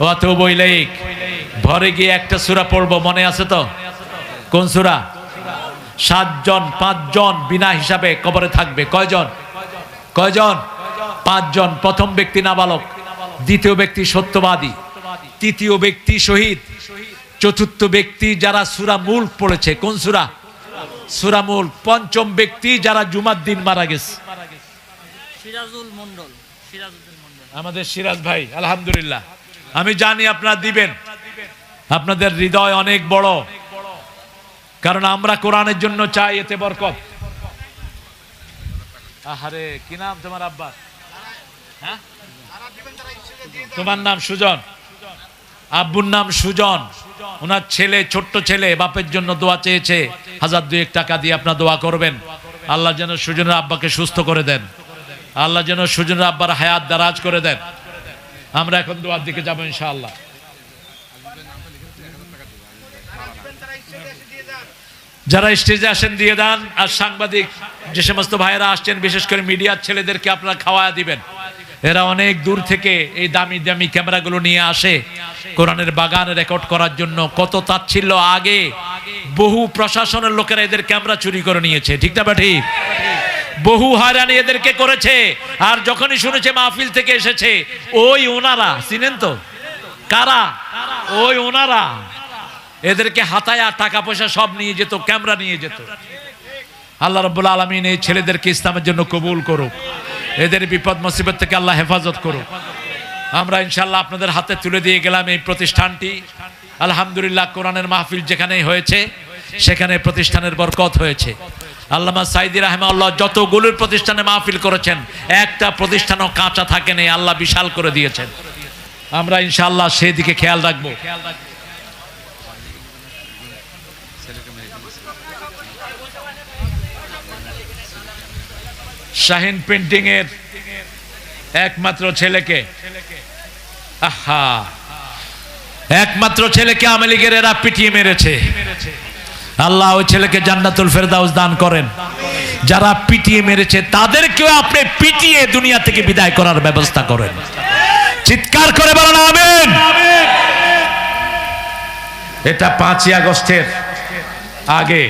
ওয়া আতুবু ইলাইক। ভরে গিয়ে একটা সূরা পড়ব, মনে আছে তো? কোন সূরা? 7 জন 5 জন বিনা হিসাবে কবরে থাকবে। কয়জন? 5 জন। প্রথম ব্যক্তি নাবালক, দ্বিতীয় ব্যক্তি সত্যবাদী, তৃতীয় ব্যক্তি শহীদ, চতুর্থ ব্যক্তি যারা সূরা মুলক পড়েছে। কোন সূরা? সূরা মুলক। পঞ্চম ব্যক্তি যারা জুমার দিন মারা গেছে। সিরাজুল মন্ডল, আমাদের সিরাজ ভাই, আলহামদুলিল্লাহ। আমি জানি আপনারা দিবেন, আপনাদের হৃদয় অনেক বড়, কারণ আমরা কোরআনের জন্য চাই এতে বরকত। আহারে কি নাম তোমার আব্বা? হ্যাঁ, তোমার নাম সুজন, আব্বুর নাম সুজন। ওনার ছেলে, ছোট্ট ছেলে, বাপের জন্য দোয়া চেয়েছে। 1000-2 টাকা দিয়ে আপনারা দোয়া করবেন। আল্লাহ যেন সুজনের আব্বাকে সুস্থ করে দেন, আল্লাহ যেন সুজনের আব্বার হায়াত দারাজ করে দেন। আমরা এখন দোয়ার দিকে যাবো ইনশাআল্লাহ। যারা স্টেজে আসেন দিয়ে দেন, আর সাংবাদিক যে সমস্ত ভাইয়েরা আসছেন, বিশেষ করে মিডিয়ার ছেলেদেরকে আপনারা খাওয়া দিবেন। এরা অনেক দূর থেকে এই দামি দামি ক্যামেরাগুলো নিয়ে আসে কোরআনের বাগান রেকর্ড করার জন্য। কত তাচ্ছিল্য! আগে বহু প্রশাসনের লোকেরা এদের ক্যামেরা চুরি করে নিয়েছে, ঠিক না ঠিক? বহু হয়রানি এদেরকে করেছে। আর যখনই শুনেছে মাহফিল থেকে এসেছে, ওই ওনারা, চিনেন তো কারা? ওই ওনারা এদেরকে হাতায়া টাকা পয়সা সব নিয়ে যেত, ক্যামেরা নিয়ে যেত। আল্লাহ রাব্বুল আলামিন এই ছেলেদেরকে ইসলামের জন্য কবুল করুক, এদের বিপদ মুসিবত থেকে আল্লাহ হেফাজত করুক। আমরা ইনশাআল্লাহ আপনাদের হাতে তুলে দিয়ে গেলাম এই প্রতিষ্ঠানটি। আলহামদুলিল্লাহ, কোরআনের মাহফিল যেখানেই হয়েছে সেখানে প্রতিষ্ঠানের বরকত হয়েছে। আল্লামা সাইদি রাহিমাহুল্লাহ যতগুলোর প্রতিষ্ঠানে মাহফিল করেছেন, একটা প্রতিষ্ঠানও কাঁচা থাকেনি, আল্লাহ বিশাল করে দিয়েছেন। আমরা ইনশাআল্লাহ সেই দিকে খেয়াল রাখবো। শাহিন পেন্টিং এর একমাত্র ছেলেকে, আহা, একমাত্র ছেলেকে আওয়ামী লীগের এরা পিটিয়ে মেরেছে। আল্লাহ ওই ছেলেকে জান্নাতুল ফেরদাউস দান করেন। যারা পিটিয়ে মেরেছে তাদেরকেও আপনি পিটিয়ে দুনিয়া থেকে বিদায় করার ব্যবস্থা করেন। চিৎকার করে বলেন আমিন। এটা 5ই আগস্টের আগে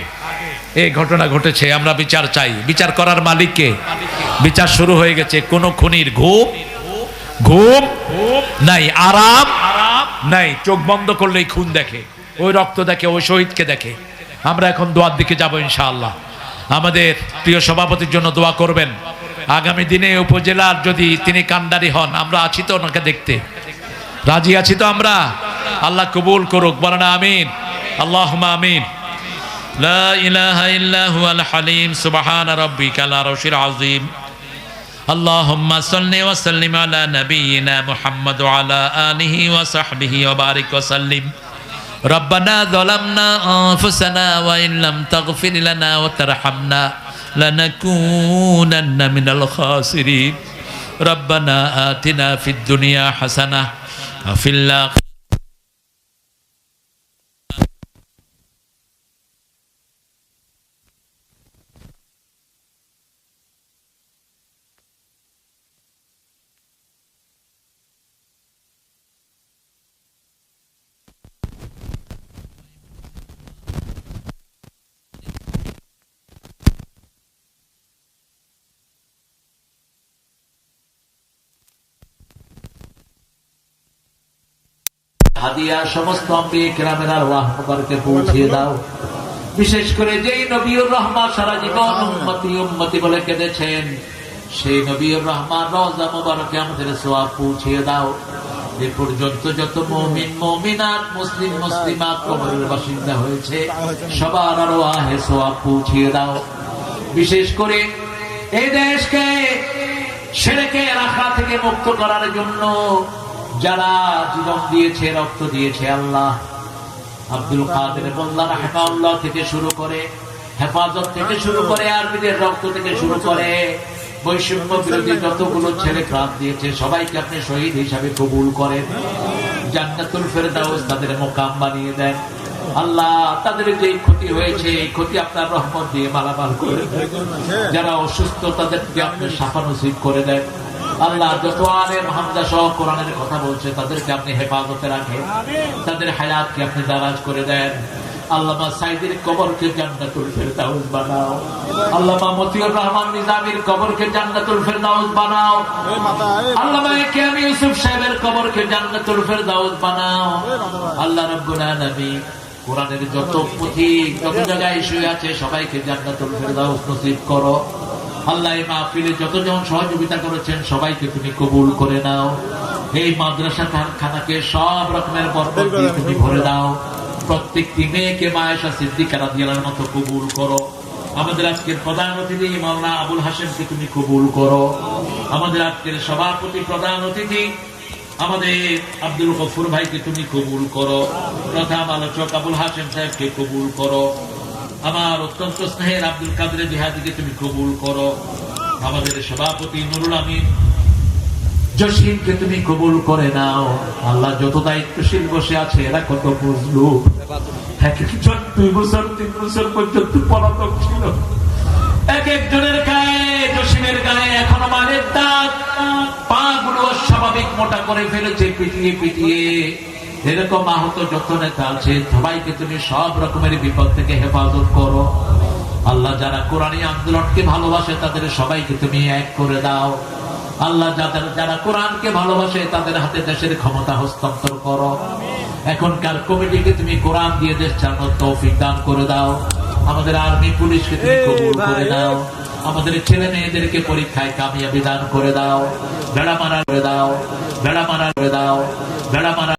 এই ঘটনা ঘটেছে। আমরা বিচার চাই। বিচার করার মালিককে। বিচার শুরু হয়ে গেছে। কোন খুনির ঘুম নাই, আরাম নাই। চোখ বন্ধ করলেই খুন দেখে, ওই রক্ত দেখে, ওই শহীদকে দেখে। আমরা এখন দোয়ার দিকে যাব ইনশাআল্লাহ। আমাদের প্রিয় সভাপতির জন্য দোয়া করবেন। আগামী দিনে উপজেলার যদি তিনি কান্ডারি হন, আমরা আছি তো ওনাকে দেখতে, রাজি আছি তো আমরা। আল্লাহ কবুল করুক, বলেন আমিন। আল্লাহুম্মা আমিন। লা ইলাহা ইল্লা হুয়াল হালিম সুবহান রাব্বিকাল আরশিল আযীম। আল্লাহুম্মা সাল্লি ওয়া সাল্লিম আলা নাবিয়িনা মুহাম্মদ ওয়া আলা আলিহি ওয়া সাহবিহি ওয়া বারিক ওয়া সাল্লিম। রব্বানা যালামনা আনফুসানা ওয়া ইন লাম তাগফির লানা ওয়া তারহামনা লানাকুনান্না মিনাল খাসিরিন। রব্বানা আতিনা ফিদ দুনিয়া হাসানাহ ওয়া ফিল আখিরাতি হাদিয়া সমস্ত আম্বিয়া কিরামের আরওয়াহ মুবারকে পৌঁছিয়ে দাও। বিশেষ করে যেই নবীউর রহমান সারা জীবন উম্মতি উম্মতি বলে কেঁদেছেন, সেই নবীউর রহমান রওজা মুবারকে আমাদের সওয়াব পৌঁছিয়ে দাও। এ পর্যন্ত যত মুমিন মুমিনাত, মুসলিম মুসলিমাত কবরের বাসিন্দা হয়েছে, সবার আরওয়াহে সওয়াব পৌঁছিয়ে দাও। বিশেষ করে এই দেশকে শিরকের আখড়া থেকে মুক্ত করার জন্য যারা জীবন দিয়েছে, রক্ত দিয়েছে, আল্লাহ আব্দুল কাদের মোল্লা রাহিমাহুল্লাহ থেকে শুরু করে, হেফাজত থেকে শুরু করে, আরবিদের রক্ত থেকে শুরু করে, বৈষম্য বিরোধী যতগুলো ছেলে প্রাণ দিয়েছে সবাইকে আপনি শহীদ হিসাবে কবুল করেন। জান্নাতুল ফেরদাউস তাদের মোকাম বানিয়ে দেন। আল্লাহ তাদের যে ক্ষতি হয়েছে এই ক্ষতি আপনার রহমত দিয়ে মালামাল করে দেন। যারা অসুস্থ তাদেরকে আপনি শাফা নসিব করে দেন। আল্লাহ যত আলেম হামজা সহ কোরআনের কথা বলছে তাদেরকে আপনি হেফাজতে রাখেন, তাদের হায়াতকে আপনি দারাজ করে দেন। আল্লামা সাইদের কবরকে জান্নাতুল ফেরদাউস বানাও। আল্লামা মতিউর রহমান নিজামীর কবরকে জান্নাতুল ফেরদাউস বানাও। আল্লামা কেএম ইউসুফ সাহেবের কবরকে জান্নাতুল ফেরদাউস বানাও। আল্লাহ রাব্বুল আলামিন কোরআনের যত পথিক যত জায়গায় শুয়ে আছে সবাইকে জান্নাতুল ফেরদাউস নসিব করো। আল্লাহ এই মাহফিলে যতজন সহযোগিতা করেছেন সবাইকে তুমি কবুল করে নাও। এই মাদ্রাসা খানাকে সব রকমের বরকত দিয়ে তুমি ভরে দাও। প্রত্যেকটি মেয়েকে মায়েশা সিদ্দিকা রাদিয়াল্লাহু আনহার মতো কবুল করো। আমাদের আজকের প্রধান অতিথি মাওলানা আবুল হাশেমকে তুমি কবুল করো। আমাদের আজকের সভাপতি প্রধান অতিথি আমাদের আব্দুল গফুর ভাইকে তুমি কবুল করো। প্রধান আলোচক আবুল হাশেম সাহেবকে কবুল করো। আমার অত্যন্ত স্নেহের আব্দুল কাদের জিহাদিকে তুমি কবুল করো। আমাদের সভাপতি নুরুল আমিন জসিমকে তুমি কবুল করে নাও। আল্লাহ যত দায়িত্বশীল বসে আছে এরা কত বুঝলো, এক একজন 2 বছর 3 বছর পর্যন্ত পলাতক ছিল। এক একজনের গায়ে, জসিমের গায়ে এখনো মানের দাগ, পা গুলো স্বাভাবিক মোটা করে ফেলেছে পিটিয়ে পিটিয়ে। এরকম আহত যত নেতা আছে সবাইকে তুমি সব রকমের বিপদ থেকে হেফাজত করো। আল্লাহ যারা কোরআনী আন্দোলনকে ভালোবাসে তাদের সবাইকে তুমি এক করে দাও। আল্লাহ যারা কোরআনকে ভালোবাসে তাদের হাতে দেশের ক্ষমতা হস্তান্তর করো। এখনকার কমিটিকে তুমি কোরআন দিয়ে দেশ চালানোর তৌফিক দান করে দাও। আমাদের আর্মি পুলিশকে তুমি কবুল করে দাও। আমাদের ছেলে মেয়েদেরকে পরীক্ষায় কামিয়াবি দান করে দাও। বেড়া মারা করে দাও, বেড়া মারা করে দাও, বেড়া মারা